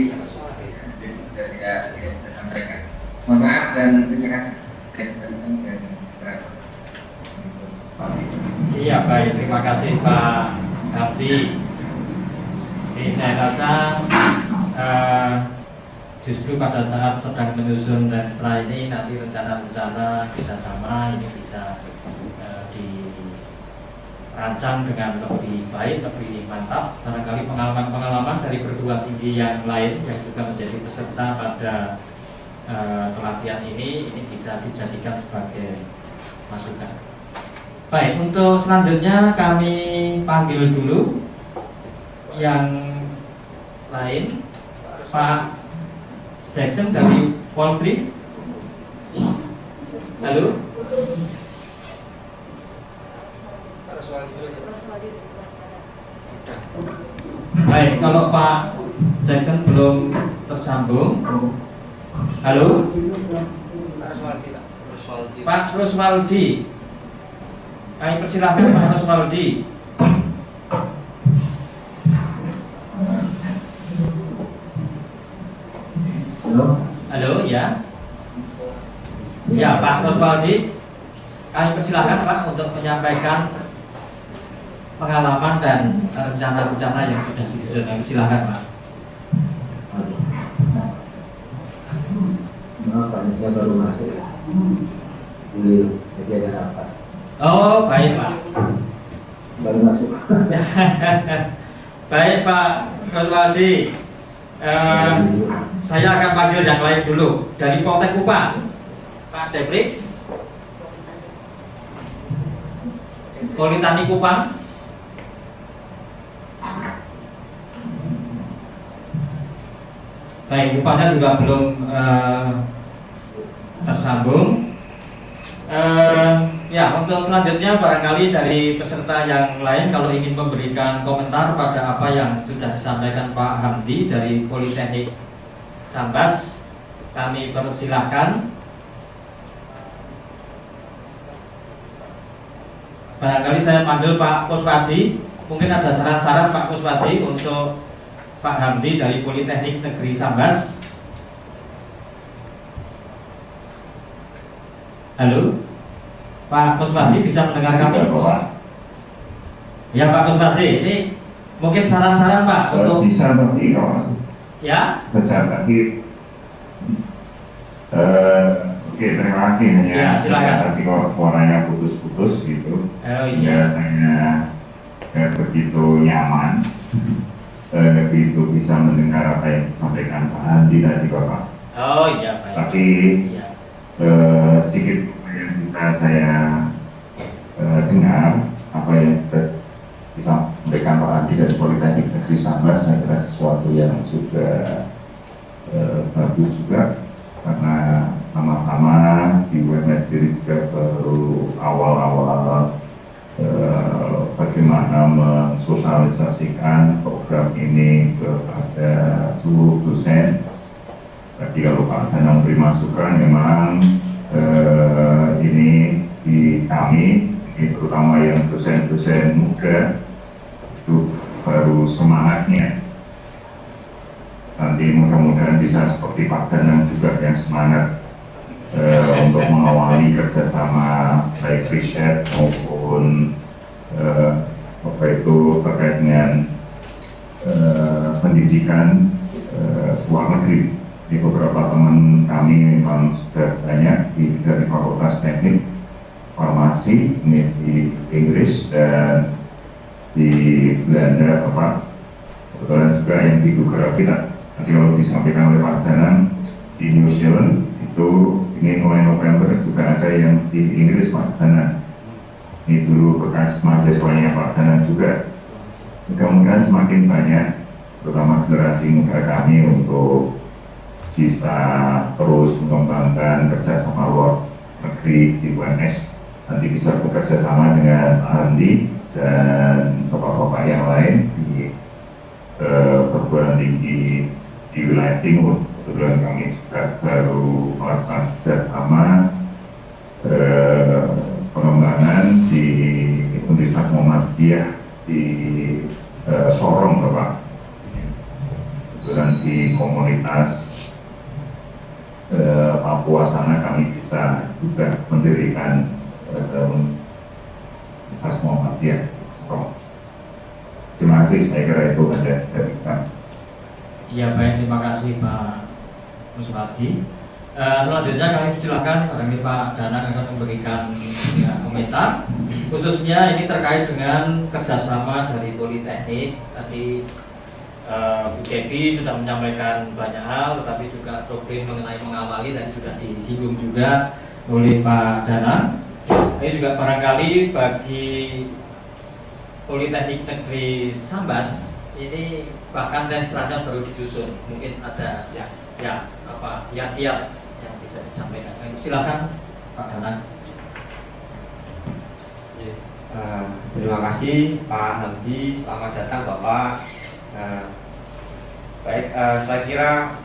tidak bisa sampaikan. Mohon maaf dan terima kasih. Iya, baik, terima kasih Pak Abdi. Jadi saya rasa justru pada saat sedang menyusun renstra ini nanti rencana-rencana kerjasama ini bisa dirancang dengan lebih baik, lebih mantap. Barangkali pengalaman-pengalaman dari perguruan tinggi yang lain yang juga menjadi peserta pada pelatihan ini bisa dijadikan sebagai masukan. Baik, untuk selanjutnya kami panggil dulu yang lain, Pak Jackson dari Wall Street. Halo. Baik, kalau Pak Jackson belum tersambung. Halo. Pak Ruswaldi. Kami persilahkan Pak Ruswaldi. Halo, ya. Ya, Pak Ruswaldi. Kami persilahkan Pak untuk menyampaikan pengalaman dan rencana-rencana yang sudah disusun. Kami silakan Pak. Maaf Pak, saya baru masuk jadi ada rapat. Oh, baik Pak. Baru masuk. Baik Pak Ruswaldi. Saya akan panggil yang lain dulu. Dari Poltek Kupang, Pak Depris. Politeknik Kupang. Baik, Kupangnya juga belum tersambung. Ya, untuk selanjutnya barangkali dari peserta yang lain kalau ingin memberikan komentar pada apa yang sudah disampaikan Pak Hamdi dari Politeknik Sambas, kami persilahkan. Barangkali saya panggil Pak Kuswaji. Mungkin ada saran-saran Pak Kuswaji untuk Pak Hamdi dari Politeknik Negeri Sambas. Halo, Pak Kuswaji bisa mendengar kami? Ya Pak Kuswaji, ini mungkin saran-saran Pak untuk bisa tapi ya. Bisa tapi oke, terima kasih. Hanya ya, silakan. tadi kok suaranya putus-putus gitu. Oh iya. Hanya begitu nyaman, begitu bisa mendengar apa yang disampaikan Pak Andi tadi Bapak. Oh iya Pak. Tapi ya. sedikit yang bisa saya dengar apa yang disampaikan Pak Andi dari Politeknik Negeri Sambas, saya kira sesuatu yang sudah bagus juga, karena sama-sama di UMS sendiri juga baru awal-awal bagaimana mensosialisasikan program ini kepada seluruh dosen. Tadi kalau Pak Danang memberi masukan, memang ini di kami di ini terutama yang dosen-dosen muda itu baru semangatnya. Nanti mudah-mudahan bisa seperti Pak Danang juga yang semangat untuk mengawali kerjasama baik riset maupun terkait dengan pendidikan luar negeri. Di beberapa teman kami memang sudah banyak dari Fakultas Teknik Farmasi ini di Inggris dan di Belanda, Bapak. Kebetulan juga yang di geografi nanti kalau disampaikan oleh Pak Danang di New Zealand itu ini mulai November juga ada yang di Inggris, Pak Danang. Ini dulu bekas mahasiswanya Pak Danang juga. Mudah-mudahan semakin banyak terutama generasi muda kami untuk bisa terus mengembangkan kerjasama luar negeri di UNS, nanti bisa bekerja sama dengan Andi dan bapak-bapak yang lain di perguruan tinggi di wilayah timur. Kebetulan kami juga baru melakukan kerjasama pengembangan di Universitas Muhammadiyah di Sorong, Bapak. Kebetulan di komunitas Papua sana kami bisa juga mendirikan Universitas Muhammadiyah. Terima kasih, saya kira itu ada dari kami. Ya baik, terima kasih Pak Muswarji. Selanjutnya kami silakan Pak Danang akan memberikan komentar. Khususnya ini terkait dengan kerjasama dari Politeknik. Tadi Bu Kepi sudah menyampaikan banyak hal, tetapi juga problem mengenai mengawali dan sudah disinggung juga oleh Pak Danang. Ini juga barangkali bagi Politeknik Negeri Sambas ini bahkan restranya baru disusun, mungkin ada kiat-kiat yang bisa disampaikan. Silakan Pak Danang. Terima kasih Pak Hamdi, selamat datang Bapak. Baik, saya kira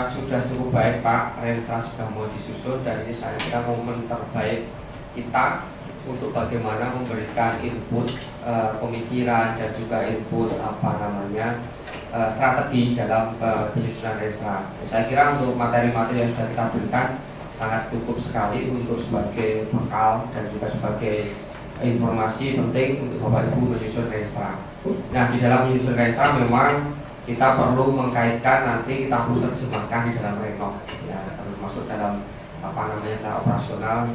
sudah cukup baik Pak, Renstra sudah mau disusun dan ini saya kira momen terbaik kita untuk bagaimana memberikan input pemikiran dan juga input strategi dalam penyusunan Renstra. Saya kira untuk materi-materi yang sudah kita berikan sangat cukup sekali untuk sebagai bekal dan juga sebagai informasi penting untuk Bapak Ibu menyusun Renstra. Nah, di dalam menyusun Renstra memang kita perlu mengkaitkan, nanti kita perlu terjemahkan di dalam renov, ya, termasuk dalam cara operasional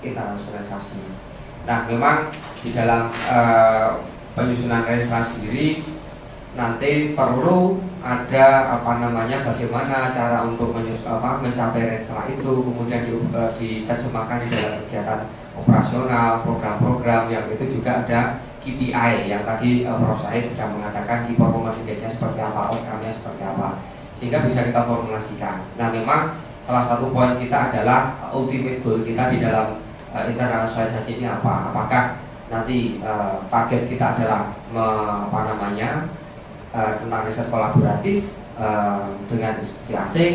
internasionalisasi. Nah, memang di dalam penyusunan Renstra sendiri nanti perlu ada bagaimana cara untuk mencapai Renstra itu, kemudian diterjemahkan di dalam kegiatan operasional, program-program yang itu juga ada KPI yang tadi Prof. Said sudah mengatakan key performance index-nya seperti apa, outcome-nya seperti apa, sehingga bisa kita formulasikan. Nah, memang salah satu poin kita adalah ultimate goal kita di dalam internasionalisasi ini apa? Apakah nanti target kita adalah tentang riset kolaboratif dengan institusi asing,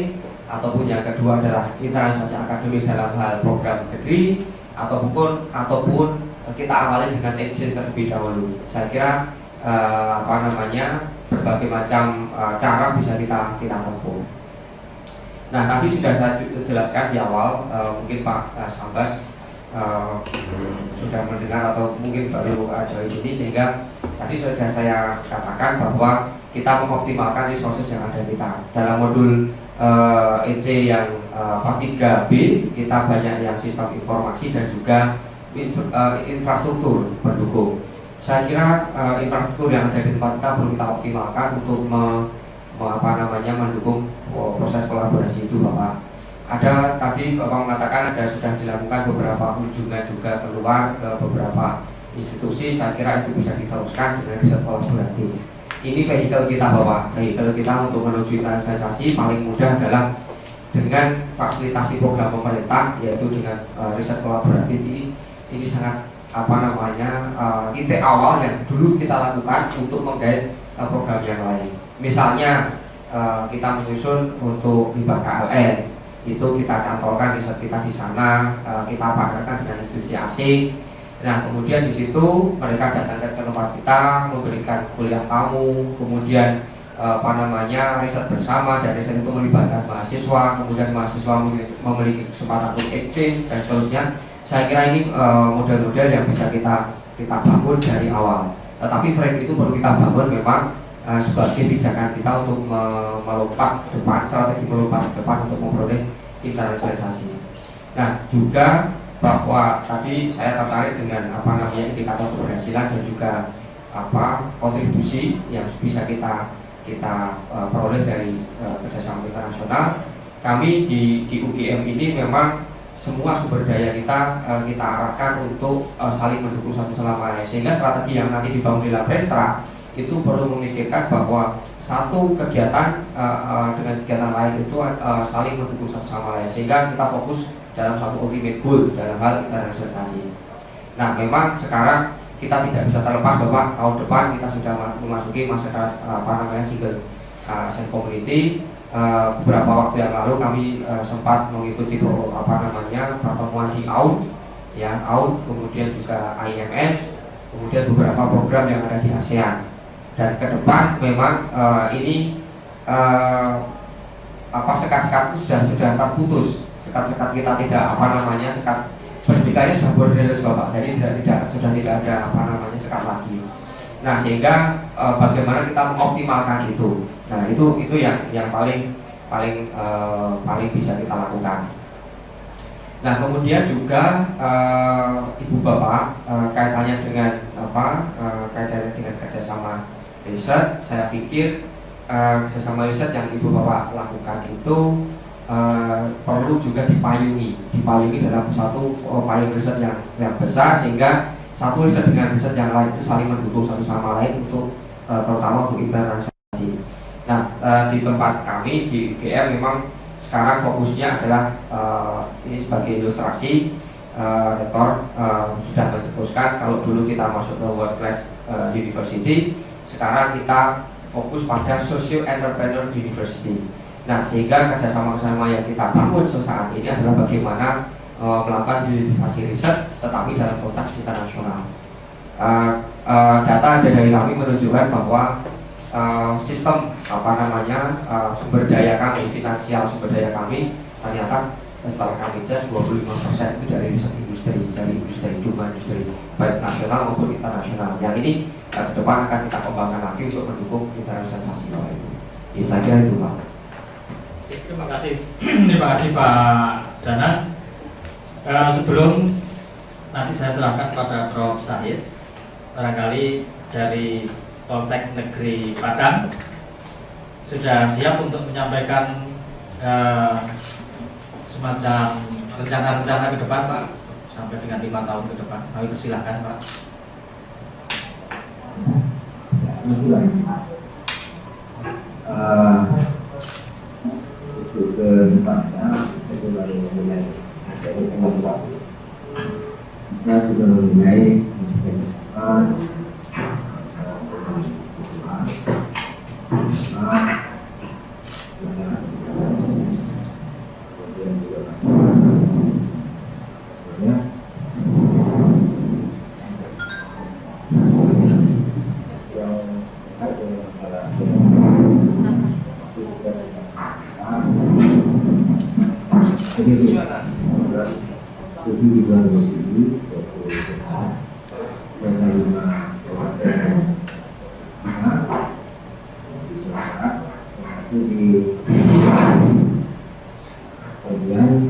ataupun yang kedua adalah internasionalisasi akademik dalam hal program negeri, ataupun kita awali dengan action terlebih dahulu. Saya kira berbagai macam cara bisa kita tempuh. Nah, tadi sudah saya jelaskan di awal, mungkin Pak Sambas sudah mendengar atau mungkin baru jauh ini, sehingga tadi sudah saya katakan bahwa kita mengoptimalkan resources yang ada kita. Dalam modul EC yang 3B kita banyak yang sistem informasi dan juga infrastruktur pendukung. Saya kira infrastruktur yang ada di tempat kita perlu kita optimalkan untuk mendukung proses kolaborasi itu, Bapak. Ada tadi Bapak mengatakan sudah dilakukan beberapa kunjungan juga keluar ke beberapa institusi. Saya kira itu bisa diteruskan dengan riset kolaboratif. Ini vehikel kita, Bapak. Vehikel kita untuk menuju internasionalisasi paling mudah adalah dengan fasilitasi program pemerintah, yaitu dengan riset kolaboratif ini sangat titik awal yang dulu kita lakukan untuk menggait program yang lain. Misalnya kita menyusun untuk hibah KLN, itu kita cantolkan riset kita di sana, kita partnerkan dengan institusi asing. Nah, kemudian di situ mereka datang ke tempat kita, memberikan kuliah tamu, kemudian riset bersama, dan riset itu melibatkan mahasiswa, kemudian mahasiswa memiliki kesempatan untuk exchange dan seterusnya. Saya kira ini model-model yang bisa kita bangun dari awal. Tetapi frame itu perlu kita bangun memang sebagai pijakan kita untuk melompat ke depan, strategi melompat ke depan untuk memperoleh internasionalisasi. Nah, juga bahwa tadi saya tertarik dengan indikator keberhasilan dan juga kontribusi yang bisa kita peroleh dari kerjasama internasional. Kami di UGM ini memang semua sumber daya kita arahkan untuk saling mendukung satu sama lain, sehingga strategi yang nanti dibangun di Labrensra itu perlu memikirkan bahwa satu kegiatan dengan kegiatan lain itu saling mendukung satu sama lain, sehingga kita fokus dalam satu ultimate goal dalam hal internasionalisasi. Nah, memang sekarang kita tidak bisa terlepas bahwa tahun depan kita sudah memasuki masa single asset community. Beberapa waktu yang lalu kami sempat mengikuti pertemuan di AUD, kemudian juga IMS, kemudian beberapa program yang ada di ASEAN. Dan ke depan memang ini sekat-sekat itu sudah terputus. Sekat-sekat kita tidak sekat pendidikannya sudah borderless Bapak, jadi sudah tidak ada sekat lagi. Nah, sehingga bagaimana kita mengoptimalkan itu. Nah, itu yang paling bisa kita lakukan. Nah, kemudian juga Ibu Bapak kaitannya dengan kerjasama riset, saya pikir kerjasama riset yang Ibu Bapak lakukan itu perlu juga dipayungi dalam satu payung riset yang besar, sehingga satu riset dengan riset yang lain itu saling mendukung satu sama lain untuk terutama untuk internasionalisasi. Nah, di tempat kami di UGM memang sekarang fokusnya adalah ini sebagai ilustrasi, Rektor sudah mencetuskan kalau dulu kita masuk ke World Class University, sekarang kita fokus pada Social Entrepreneur University. Nah, sehingga kerjasama yang kita bangun saat ini adalah bagaimana melakukan hilirisasi riset tetapi dalam konteks internasional. Data dari kami menunjukkan bahwa sistem sumber daya kami, finansial sumber daya kami ternyata setelah kami cek 25% itu dari riset industri, baik nasional maupun internasional. Yang ini ke depan akan kita kembangkan lagi untuk mendukung internasionalisasi Bapak Ibu. Ya, saya kira itu Pak. Terima kasih Pak Danan. Sebelum nanti saya serahkan pada Prof. Syahid, barangkali dari Poltek Negeri Padang sudah siap untuk menyampaikan semacam rencana-rencana ke depan Pak, sampai dengan 5 tahun ke depan. Kami persilahkan Pak. Untuk ke depannya itu baru mulai kita sudah mulai kemudian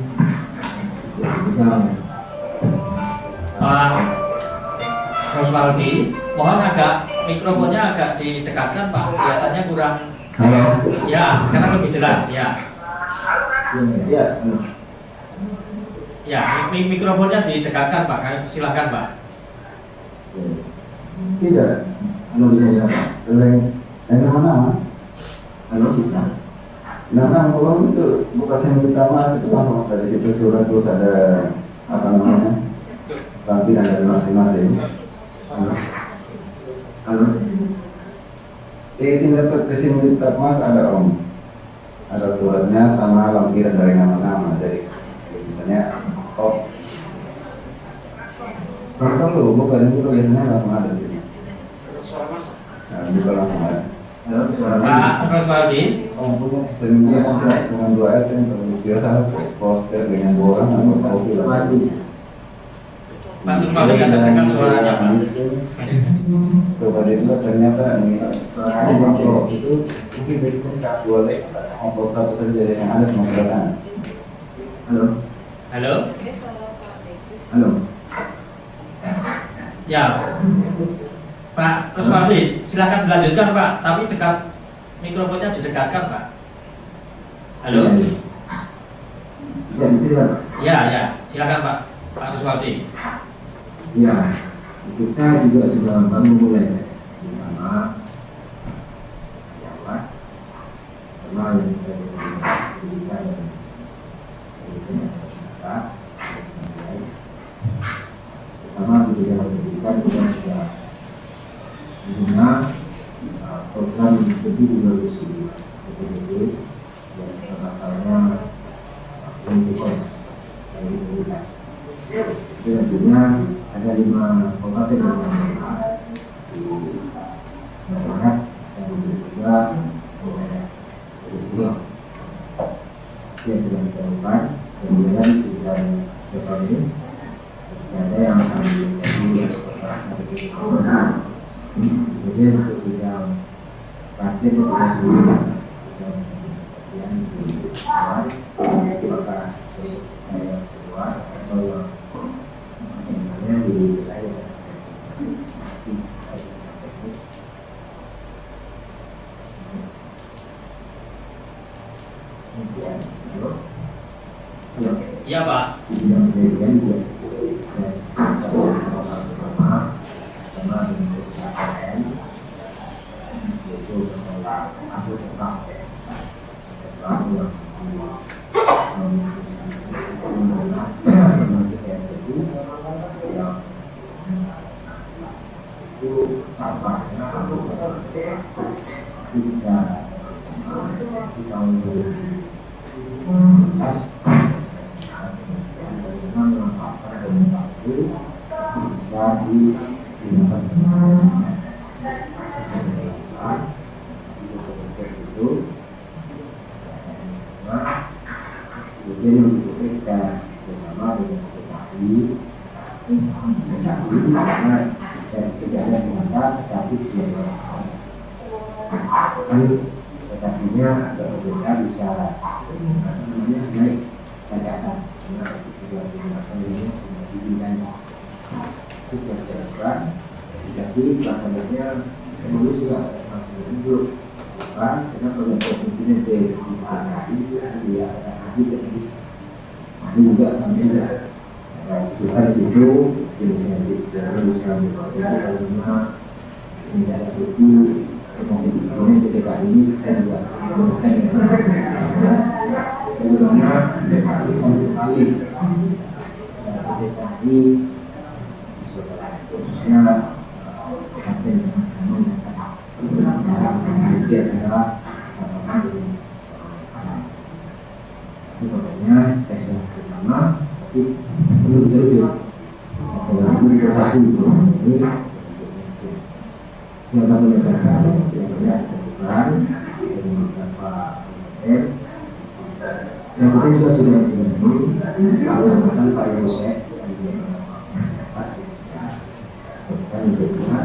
juga Roswaldi, mohon mikrofonnya agak didekatkan Pak, kelihatannya kurang. Halo. Ya, sekarang lebih jelas ya. Ya, mikrofonnya didekatkan Pak, silakan Pak. Tidak, bisa Pak. Yang mana? Halo sisa. Nah, kalau itu buka yang pertama itu kan dari situ surat terus ada tampilan dari masing-masing. Halo. Di sini dapat Mas ada Om. ada suratnya sama lampiran dari nama-nama. Jadi misalnya, oh, kalau bukan itu biasanya langsung ada di sini. Nah, bukan langsung ada. Pak Roswaldi. Seringnya dengan 2 RT yang biasa poster dengan 2 orang atau kopi lagi. Pak Roswaldi katakan suaranya Pak. Coba dilihat ternyata ini kalau itu mungkin berikutnya nggak boleh untuk satu saja yang ada cuma kedatangan. Halo. Halo. Halo. Ya. Pak Roswaldi, silakan dilanjutkan Pak, tapi dekat mikrofonnya didekatkan Pak. Halo. Bisa disini Pak? Ya, silakan Pak. Pak Roswaldi. Ya, kita juga sudah baru mulai bersama Jawa, karena yang kita pendidikan dan kita pertama di bidang pendidikan kita sudah guna program studi inovasi PPDB yang terlaksana Unicorn dari komunitas. Itu artinya ada 5 kabupaten yang di Barat dan juga di sini yang sedang dilakukan. Kemudian sekitar depan ini ada yang akan menjadi kemudian untuk bidang praktek kita sendiri yang di luar, apakah saya keluar atau yang di wilayah kemudian halo Iya Pak. di bidang pendidikan juga bersama dengan KKN yaitu masalah aku tentang yang itu sampahnya atau tidak di tahun 2015 bagaimana memanfaatkan dan itu bisa digunakan itu kemudian untuk kita bersama dengan tetapi karena saya segala mengatakan tetapi tetapinya agak berbeda bisa naik bacaan karena juga digunakan ini dan itu sudah dijelaskan jadi pelaksanaannya menulis juga masih hidup karena pada pemimpinan dari hari dia ada teknis ini juga kami kita di situ inisiatif dari Islam karena tidak ada bukti kemudian ketika ini kita juga bagaimana kembali DKI khususnya sampai itu adalah sebenarnya tes bersama tapi belum terjadi komunikasi ini siapa berdasarkan yang banyak terbukaan dari beberapa dan kita juga sudah mengalami kalau Pak Yosef dan juga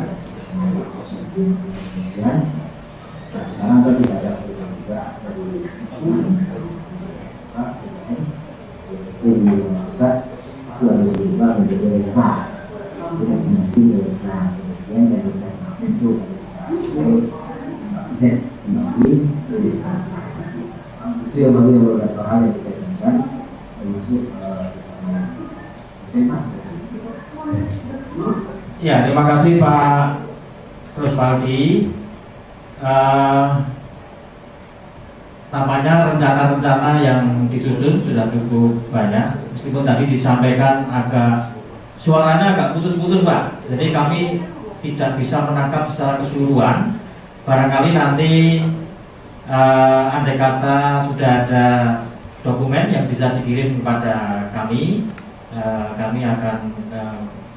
kemudian sekarang kan tidak ada program juga dari ini masa itu harus berubah menjadi resma tidak semestinya resma kemudian dari resma itu dan kembali itu yang bagi beberapa hal yang kita inginkan termasuk misalnya tema. Ya, terima kasih Pak Roswaldi. Tampaknya rencana-rencana yang disusun sudah cukup banyak, meskipun tadi disampaikan suaranya agak putus-putus Pak, jadi kami tidak bisa menangkap secara keseluruhan. Barangkali nanti andai kata sudah ada dokumen yang bisa dikirim kepada kami, kami akan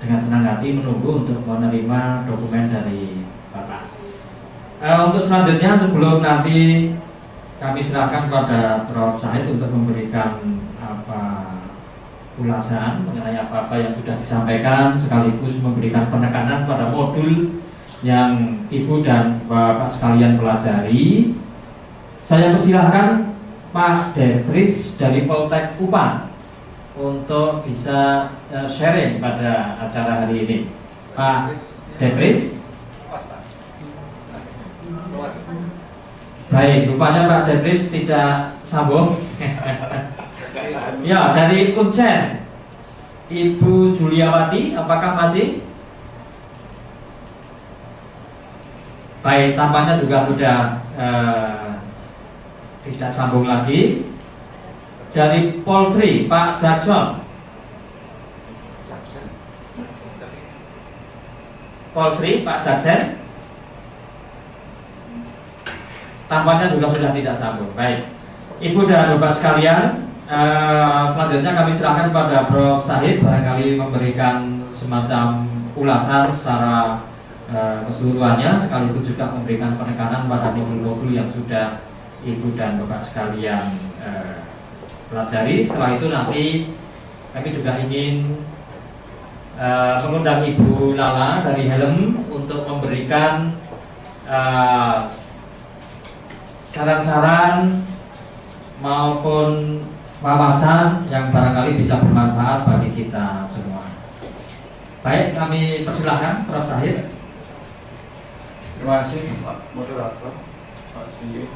dengan senang hati menunggu untuk menerima dokumen dari Bapak. Untuk selanjutnya, sebelum nanti kami serahkan kepada Prof. Syahid untuk memberikan ulasan mengenai apa-apa yang sudah disampaikan, sekaligus memberikan penekanan pada modul yang Ibu dan Bapak sekalian pelajari, saya persilahkan Pak Devris dari Poltek Upan untuk bisa sharing pada acara hari ini. Pak Devris. Baik, rupanya Pak Devris tidak sambung. Ya, dari Kuncen, Ibu Juliawati, apakah masih? Baik, tampaknya juga sudah tidak sambung lagi. Dari Polsri, Pak Jackson. Polsri, Pak Jackson. Tampaknya juga sudah tidak sambung. Baik, Ibu dan Bapak sekalian, selanjutnya kami serahkan kepada Prof. Syahid barangkali memberikan semacam ulasan secara keseluruhannya, sekaligus juga memberikan penekanan pada modul-modul yang sudah Ibu dan Bapak sekalian pelajari. Setelah itu nanti kami juga ingin mengundang Ibu Lala dari Helm untuk memberikan saran-saran maupun wawasan yang barangkali bisa bermanfaat bagi kita semua. Baik, kami persilahkan Prof. Syahid. Terima kasih Pak Moderator, Pak Syahid,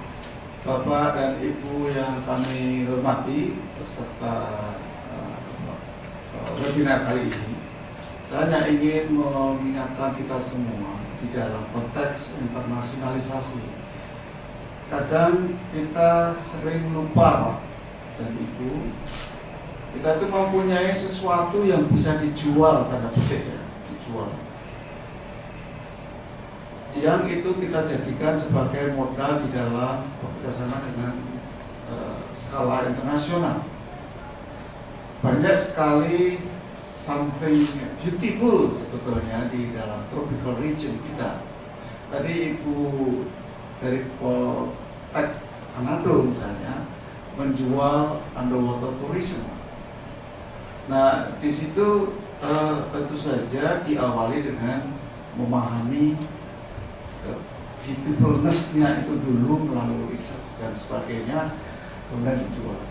Bapak dan Ibu yang kami hormati peserta webinar kali ini. Saya hanya ingin mengingatkan kita semua di dalam konteks internasionalisasi. Kadang kita sering lupa, Pak dan Ibu, kita itu mempunyai sesuatu yang bisa dijual, tanda petik ya, dijual. Yang itu kita jadikan sebagai modal di dalam bekerjasama dengan skala internasional. Banyak sekali something beautiful sebetulnya di dalam tropical region kita. Tadi Ibu dari Poltek Manado misalnya menjual underwater tourism. Nah, di situ tentu saja diawali dengan memahami beautifulness-nya itu dulu melalui riset dan sebagainya, kemudian dijual.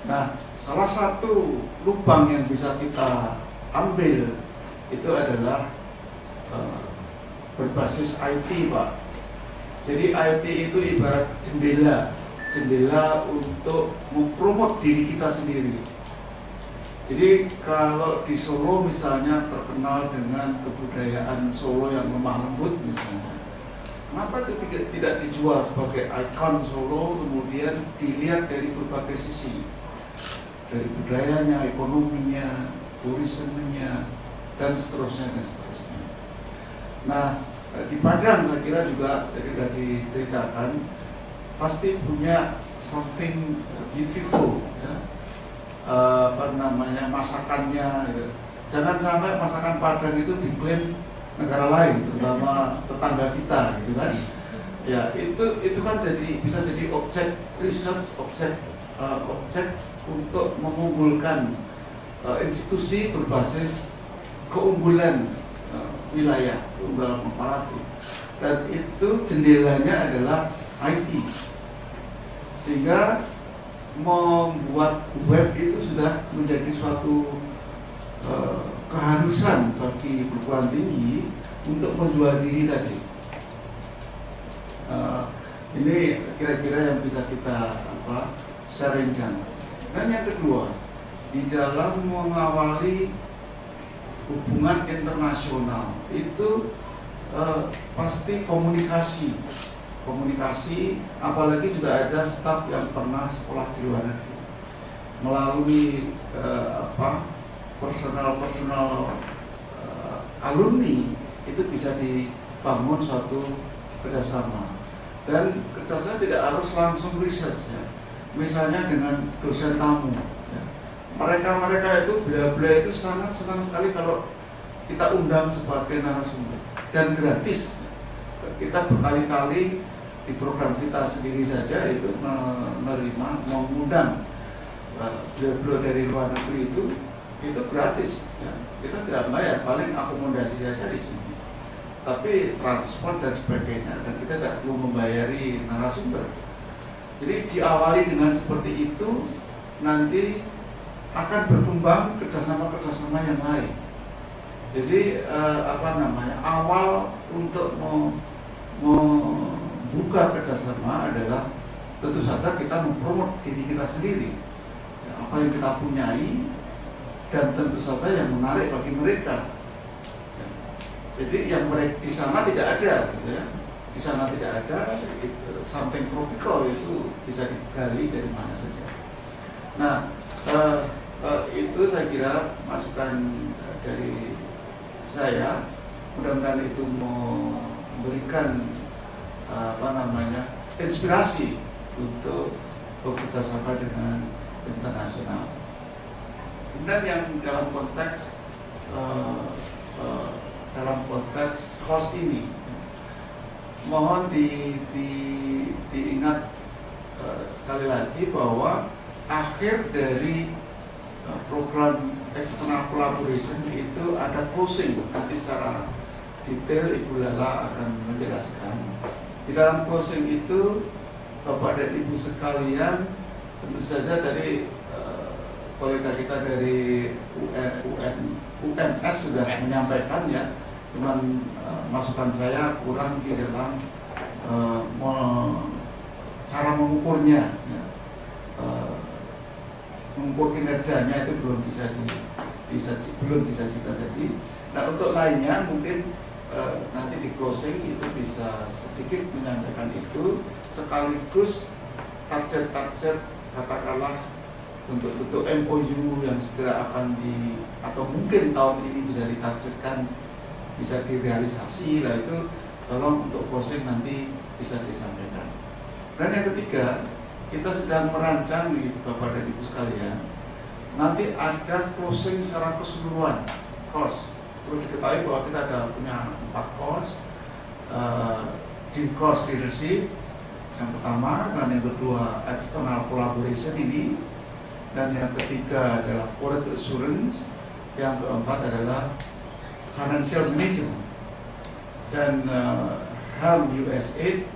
Nah, salah satu lubang yang bisa kita ambil itu adalah berbasis IT, Pak. Jadi IT itu ibarat jendela untuk mempromot diri kita sendiri. Jadi kalau di Solo misalnya terkenal dengan kebudayaan Solo yang lemah lembut misalnya, kenapa itu tidak dijual sebagai ikon Solo, kemudian dilihat dari berbagai sisi, dari budayanya, ekonominya, turismenya, dan seterusnya dan seterusnya. Nah, di Padang saya kira juga sudah diceritakan, pasti punya something beautiful, ya. Masakannya gitu. Jangan sampai masakan Padang itu diklaim negara lain, terutama tetangga kita gitu kan. Ya, itu kan bisa jadi objek research, objek untuk mengunggulkan institusi berbasis keunggulan wilayah, keunggulan komparatif, dan itu jendelanya adalah IT, sehingga membuat web itu sudah menjadi suatu keharusan bagi perguruan tinggi untuk menjual diri tadi. Ini kira-kira yang bisa kita sharingkan. Dan yang kedua, di dalam mengawali hubungan internasional itu pasti komunikasi, apalagi sudah ada staf yang pernah sekolah di luar negeri, melalui personal alumni itu bisa dibangun suatu kerjasama. Dan kerjasama tidak harus langsung research ya. Misalnya dengan dosen tamu ya. Mereka itu beliau-beliau itu sangat senang sekali kalau kita undang sebagai narasumber dan gratis. Kita berkali-kali di program kita sendiri saja itu menerima, mengundang beliau-beliau dari luar negeri itu gratis ya. Kita tidak bayar, paling akomodasi saja di sini, tapi transport dan sebagainya, dan kita tidak perlu membayari narasumber. Jadi diawali dengan seperti itu, nanti akan berkembang kerjasama yang lain. Jadi awal untuk membuka kerjasama adalah tentu saja kita mempromot diri kita sendiri, ya, apa yang kita punyai, dan tentu saja yang menarik bagi mereka. Ya. Jadi yang mereka di sana tidak ada, gitu ya. Di sana tidak ada something tropical itu bisa digali dari mana saja. Nah, itu saya kira masukan dari saya. Mudah-mudahan itu memberikan inspirasi untuk bekerja sama dengan internasional. Kemudian yang dalam konteks host ini, mohon diingat sekali lagi bahwa akhir dari program external collaboration itu ada closing. Nanti secara detail Ibu Lala akan menjelaskan. Di dalam closing itu, Bapak dan Ibu sekalian, tentu saja dari kolega kita dari UNS sudah menyampaikan ya, cuman masukan saya kurang di dalam cara mengukurnya ya. Mengukur kinerjanya itu belum disajikan tadi. Nah, untuk lainnya mungkin nanti di closing itu bisa sedikit menyampaikan itu, sekaligus target-target katakanlah untuk MOU yang segera akan atau mungkin tahun ini bisa ditargetkan, bisa direalisasi. Lah itu tolong untuk closing nanti bisa disampaikan. Dan yang ketiga, kita sedang merancang di Bapak dan Ibu sekalian, nanti ada closing secara keseluruhan course. Perlu diketahui bahwa kita punya 4 course, di course leadership yang pertama, dan yang kedua external collaboration ini, dan yang ketiga adalah quality assurance, yang keempat adalah financial management, dan HAM USAID,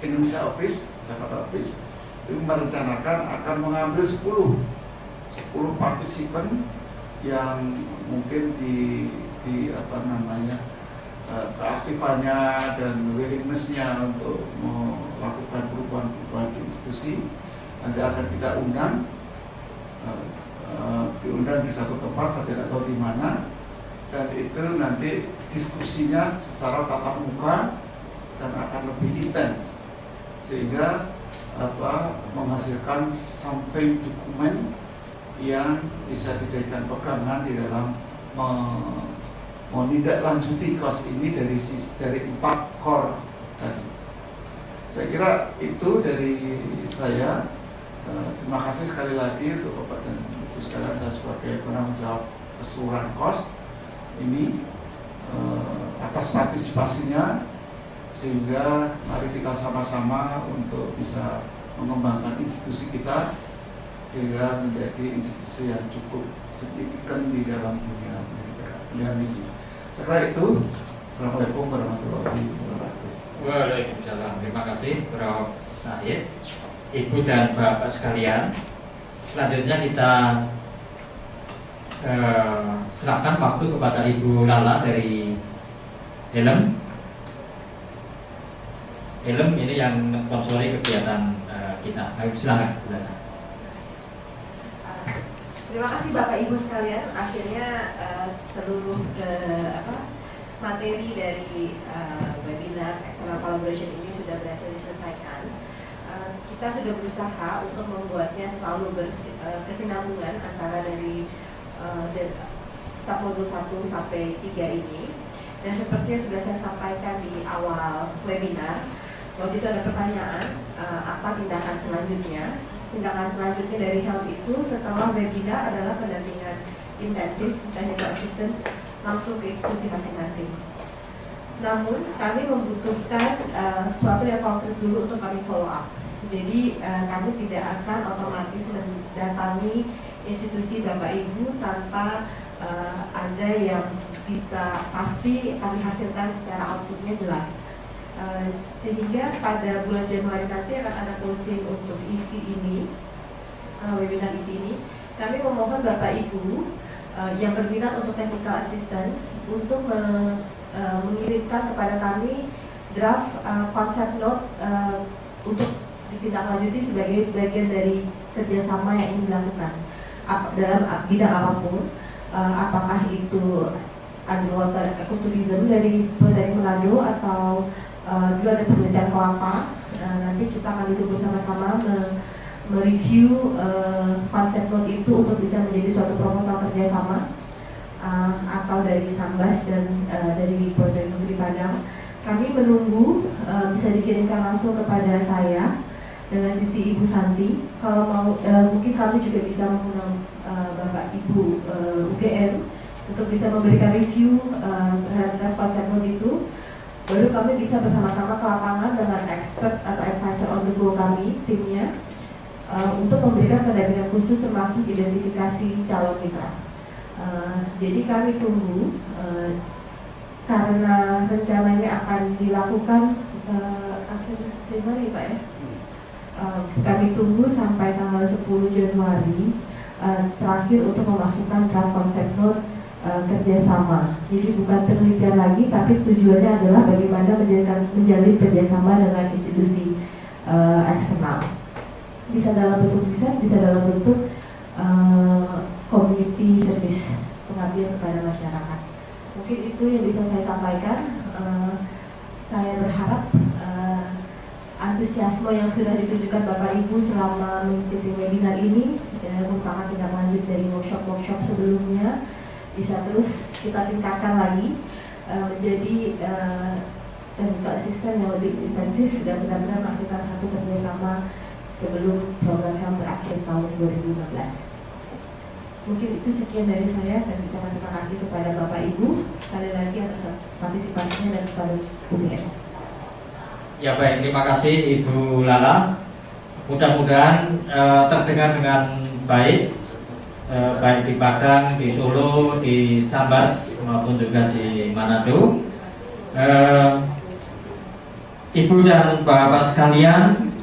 Indonesia Office, Jakarta Office itu merencanakan akan mengambil 10 partisipan yang mungkin keaktifannya dan willingness-nya untuk melakukan perubahan-perubahan di institusi nanti akan kita undang, diundang di satu tempat, saya tidak tahu di mana, dan itu nanti diskusinya secara tatap muka dan akan lebih intens, sehingga menghasilkan something dokumen yang bisa dijadikan pegangan di dalam menindaklanjuti kelas ini dari 4 core tadi. Saya kira itu dari saya. Terima kasih sekali lagi untuk Bapak dan Ibu sekalian, saya sebagai penanggung jawab keseluruhan kos ini atas partisipasinya, sehingga mari kita sama-sama untuk bisa mengembangkan institusi kita sehingga menjadi institusi yang cukup signifikan di dalam dunia pendidikan ini. Setelah itu, Assalamualaikum warahmatullahi wabarakatuh. Waalaikumsalam. Terima kasih Prof. Syahid, Ibu dan Bapak sekalian. Selanjutnya kita serahkan waktu kepada Ibu Lala dari Helm. Helm ini yang sponsori kegiatan kita. Ayo silakan, Bu Lala. Terima kasih Bapak Ibu sekalian. Akhirnya seluruh materi dari webinar external collaboration ini sudah berhasil diselesaikan. Kita sudah berusaha untuk membuatnya selalu berkesinambungan antara dari submodul 1 sampai 3 ini. Dan seperti yang sudah saya sampaikan di awal webinar, waktu itu ada pertanyaan apa tindakan selanjutnya. Tindakan selanjutnya dari HELP itu setelah webinar adalah pendampingan intensif technical assistance langsung ke institusi masing-masing. Namun kami membutuhkan sesuatu yang konkret dulu untuk kami follow up. Jadi kami tidak akan otomatis mendatangi institusi Bapak Ibu tanpa ada yang bisa pasti kami hasilkan secara outputnya jelas. Sehingga pada bulan Januari nanti akan ada closing untuk isi ini, webinar isi ini. Kami memohon Bapak Ibu yang berminat untuk technical assistance untuk mengirimkan kepada kami draft concept note untuk ditindaklanjuti sebagai bagian dari kerjasama yang ingin dilakukan dalam bidang apapun, apakah itu underwater ecotourism dari Manado atau dulu ada penelitian kelapa. Nanti kita akan duduk bersama-sama mereview konsep note itu untuk bisa menjadi suatu proposal kerjasama, atau dari Sambas dan dari Polda Negeri Padang. Kami menunggu bisa dikirimkan langsung kepada saya dengan sisi Ibu Santi. Kalau mau mungkin kami juga bisa mengundang Bapak Ibu UGM untuk bisa memberikan review terhadap konsep note itu. Baru kami bisa bersama-sama ke lapangan dengan expert atau advisor on the go kami, timnya, untuk memberikan pendampingan khusus termasuk identifikasi calon mitra. Jadi kami tunggu karena rencananya akan dilakukan Januari Pak ya. Kami tunggu sampai tanggal 10 Januari terakhir untuk memasukkan draft konsep note kerjasama. Jadi bukan penelitian lagi, tapi tujuannya adalah bagaimana menjalin kerjasama dengan institusi eksternal. Bisa dalam bentuk desain, bisa dalam bentuk community service, pengabdian kepada masyarakat. Mungkin itu yang bisa saya sampaikan. Saya berharap antusiasme yang sudah ditunjukkan Bapak Ibu selama mengikuti webinar ini merupakan tindak lanjut dari workshop sebelumnya, bisa terus kita tingkatkan lagi menjadi technical assistance yang lebih intensif dan benar-benar melakukan satu kerjasama sebelum program HELP berakhir tahun 2015. Mungkin itu sekian dari saya. Saya ucapkan terima kasih kepada Bapak Ibu sekali lagi atas partisipasinya dan kepada UGM. Ya baik, terima kasih Ibu Lala. Mudah-mudahan terdengar dengan baik, baik di Padang, di Solo, di Sambas maupun juga di Manado. Ibu dan Bapak sekalian,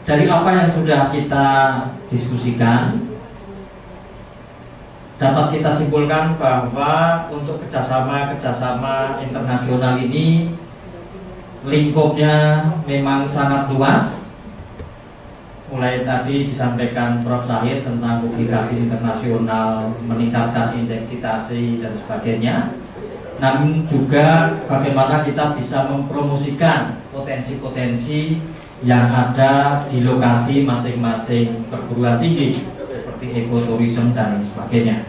dari apa yang sudah kita diskusikan, dapat kita simpulkan bahwa untuk kerjasama internasional ini lingkupnya memang sangat luas. Mulai tadi disampaikan Prof. Syahid tentang publikasi internasional, meningkatkan intensitas dan sebagainya. Namun juga bagaimana kita bisa mempromosikan potensi-potensi yang ada di lokasi masing-masing perguruan tinggi seperti ekoturism dan sebagainya.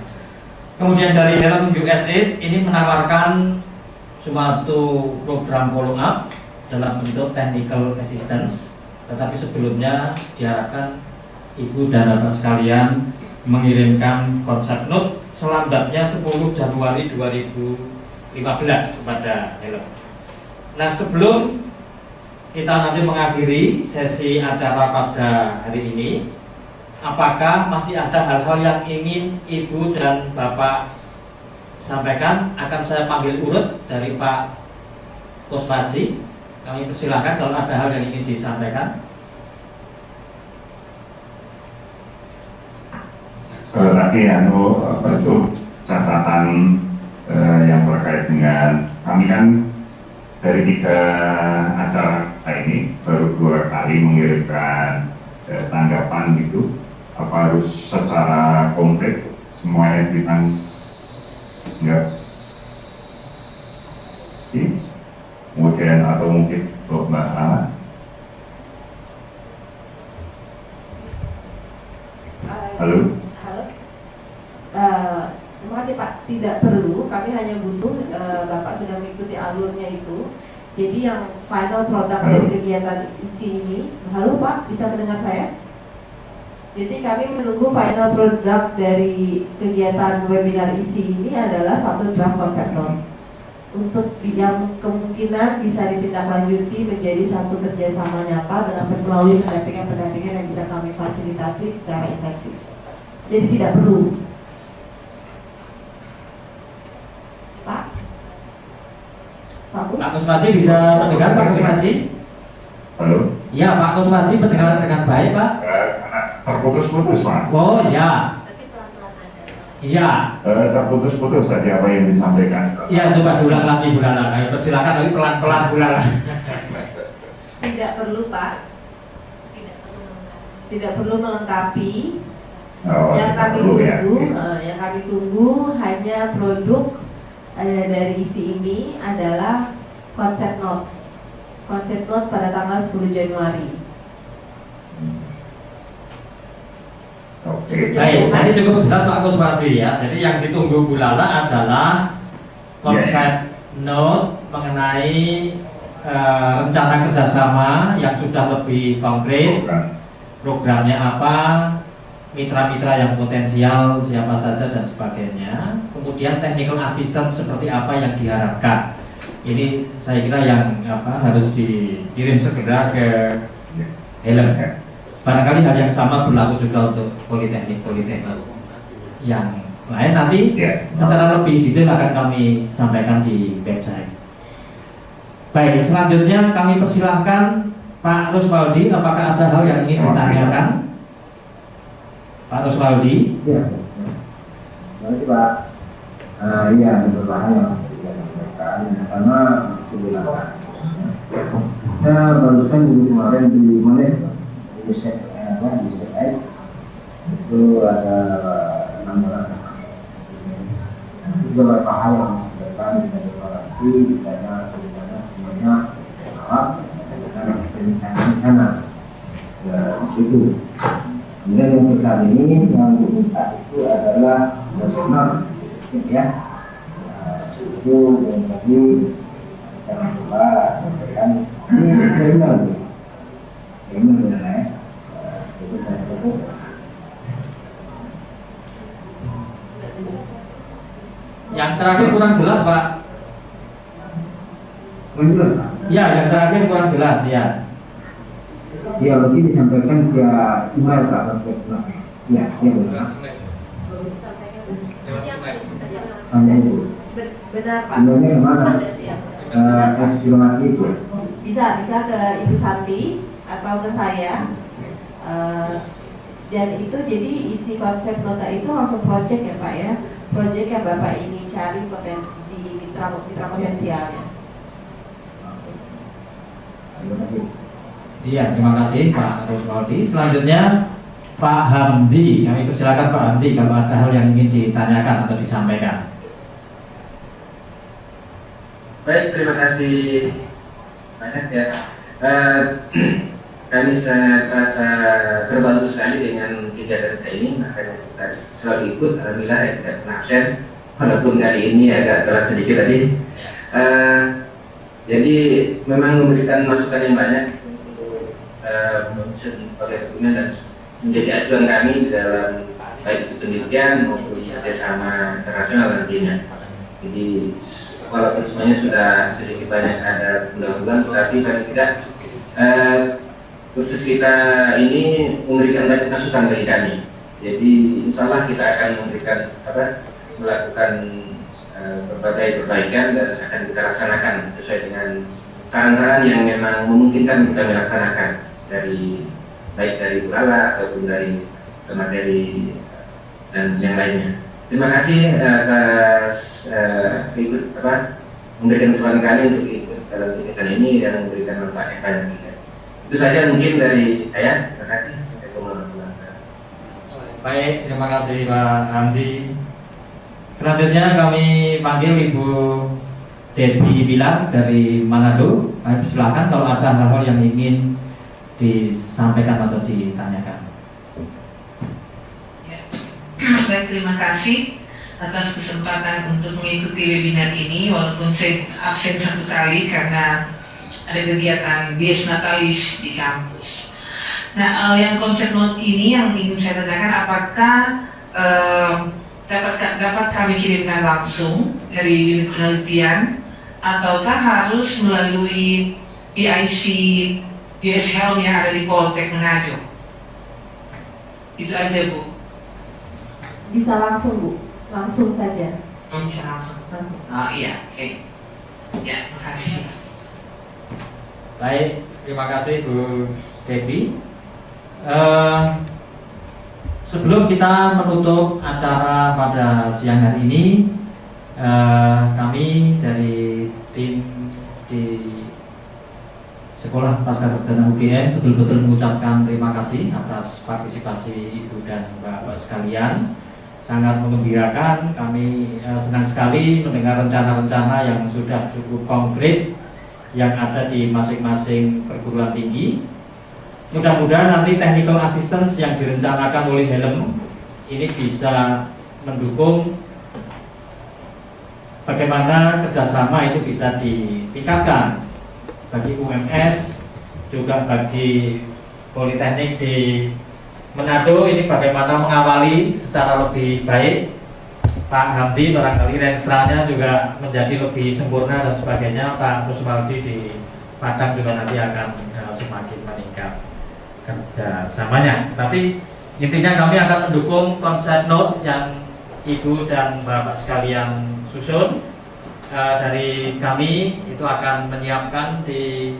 Kemudian dari HELP USA ini menawarkan suatu program follow up dalam bentuk technical assistance, tetapi sebelumnya diharapkan Ibu dan Bapak sekalian mengirimkan konsep note selambatnya 10 Januari 2015 kepada HELP. Nah, sebelum kita nanti mengakhiri sesi acara pada hari ini, apakah masih ada hal-hal yang ingin Ibu dan Bapak sampaikan? Akan saya panggil urut dari Pak Kuspaji. Kami persilahkan kalau ada hal yang ingin disampaikan. Tadi bentuk catatan yang terkait dengan kami kan dari 3 acara ini baru 2 kali mengirimkan tanggapan gitu. Apa harus secara konkret semuanya enggak? Kemudian atau mungkin Mbak Ana. Halo. Terima kasih Pak. Tidak perlu. Kami hanya butuh seperti alurnya itu. Jadi yang final product dari kegiatan isi ini, halo Pak, bisa mendengar saya? Jadi kami menunggu final product dari kegiatan webinar isi ini adalah satu draft konsep note untuk yang kemungkinan bisa ditindaklanjuti menjadi satu kerjasama nyata dengan melalui pendampingan yang bisa kami fasilitasi secara intensif. Jadi tidak perlu, Pak. Pak Kusmaji bisa mendengar, Pak Kusmaji? Halo? Ya, Pak Kusmaji mendengar dengan baik, Pak? Terputus-putus, Pak. Oh ya. Iya. Terputus-putus tadi apa yang disampaikan. Iya, coba diulang lagi, Bu Lala. Ayo persilakan, tapi pelan-pelan, Bu Lala. Tidak perlu, Pak. Tidak perlu melengkapi. Yang kami tunggu hanya produk dari isi ini adalah konsep note. Konsep note pada tanggal 10 Januari. Oke. Baik, jadi cukup jelas Pak Kusmaji ya. Jadi yang ditunggu Bu Lala adalah konsep note mengenai rencana kerjasama yang sudah lebih konkret, programnya apa, mitra-mitra yang potensial siapa saja dan sebagainya. Kemudian technical assistant seperti apa yang diharapkan. Ini saya kira yang harus dikirim segera ke Helen. Barangkali hal yang sama berlaku juga untuk politeknik yang lain nanti secara lebih detail akan kami sampaikan di website. Baik, selanjutnya kami persilahkan Pak Ruswaldi, apakah ada hal yang ingin ditanyakan? Pak Ruswaldi. Ya, terima kasih Pak. Iya, betul Pak yang disampaikan. Karena sebenarnya saya barusan di kemarin di mana di CI itu ada 6 orang. Itu beberapa hal yang disampaikan di deklarasi, di sana semuanya alat dan pernikahan di sana. Ya, itu. Kemudian yang besar ini yang diminta itu adalah nasional, ya. Itu yang tadi jangan lupa sampaikan ini kriminal, ya. Itu saya cukup. Yang terakhir kurang jelas Pak. Kurang jelas Pak? Ya, yang terakhir kurang jelas ya. Ya, mungkin disampaikan via email Pak konsepnya. Ya, benar. Hanya itu. Benar Pak. Emailnya kemana? Kasih itu. Bisa ke Ibu Santi atau ke saya. Dan itu jadi isi konsep nota itu langsung project ya Pak ya. Project yang Bapak ini cari potensi mitra potensialnya. Terima kasih. Iya, terima kasih Pak Ruswaldi. Selanjutnya Pak Hamdi, kami persilakan Pak Hamdi kalau ada hal yang ingin ditanyakan atau disampaikan. Baik, terima kasih banyak ya. Kami sangat terbantu sekali dengan kegiatan kita ini, makanya kita selalu ikut. Alhamdulillah ya, tidak pernah absen, walaupun kali ini agak telat sedikit tadi. Jadi memang memberikan masukan yang banyak untuk menyusun paket dokumen dan menjadi acuan kami di dalam baik itu penelitian maupun kerjasama internasional nantinya. Jadi walaupun semuanya sudah sedikit banyak ada undang-undang, tetapi paling tidak khusus kita ini memberikan banyak masukan bagi kami. Jadi insya Allah kita akan memberikan melakukan berbagai perbaikan dan akan kita laksanakan sesuai dengan saran-saran yang memang memungkinkan kita melaksanakan dari baik dari Bu Lala ataupun dari materi dan yang lainnya. Terima kasih atas ikut memberikan kesempatan kami untuk ikut dalam kegiatan ini dan memberikan manfaat yang banyak. Itu saja mungkin dari saya. Terima kasih. Assalamualaikum warahmatullahi wabarakatuh. Baik, terima kasih Pak Hamdi. Selanjutnya kami panggil Ibu Debbie Bilang dari Manado. Kami silakan kalau ada hal-hal yang ingin disampaikan atau ditanyakan. Ya. Baik, terima kasih. atas kesempatan untuk mengikuti webinar ini, walaupun saya absen 1 kali karena ada kegiatan Dies Natalis di kampus. Nah, yang konsep note ini yang ingin saya tanyakan, apakah dapat kami kirimkan langsung dari unit penelitian, ataukah harus melalui PIC US Helm yang ada di Poltek Manado? Itu aja, Bu. Bisa langsung, Bu, langsung saja. Bisa langsung. Langsung. Iya, oke. Ya, makasih. Baik, terima kasih Bu Debbie. Sebelum kita menutup acara pada siang hari ini, kami dari tim di Sekolah Pascasarjana UGM betul-betul mengucapkan terima kasih atas partisipasi Ibu dan Bapak sekalian. Sangat menggembirakan, kami senang sekali mendengar rencana-rencana yang sudah cukup konkret yang ada di masing-masing perguruan tinggi. Mudah-mudahan nanti technical assistance yang direncanakan oleh Helm ini bisa mendukung bagaimana kerjasama itu bisa ditingkatkan bagi UMS, juga bagi Politeknik di Manado ini bagaimana mengawali secara lebih baik. Pak Hamdi barangkali renstranya juga menjadi lebih sempurna dan sebagainya. Pak Musmaldi di Padang juga nanti akan semakin meningkat kerjasamanya. Tapi intinya kami akan mendukung konsep note yang Ibu dan Bapak sekalian susun. Dari kami itu akan menyiapkan di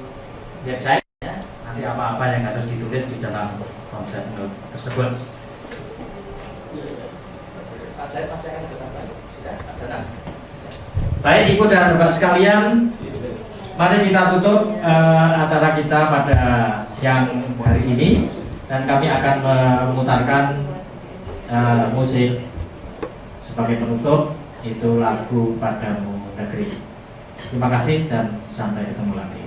website ya, nanti apa-apa yang harus ditulis di dalam konsep note tersebut. Baik Ibu dan Bapak sekalian, mari kita tutup acara kita pada siang hari ini, dan kami akan memutarkan musik sebagai penutup, itu lagu Padamu Negeri. Terima kasih dan sampai ketemu lagi.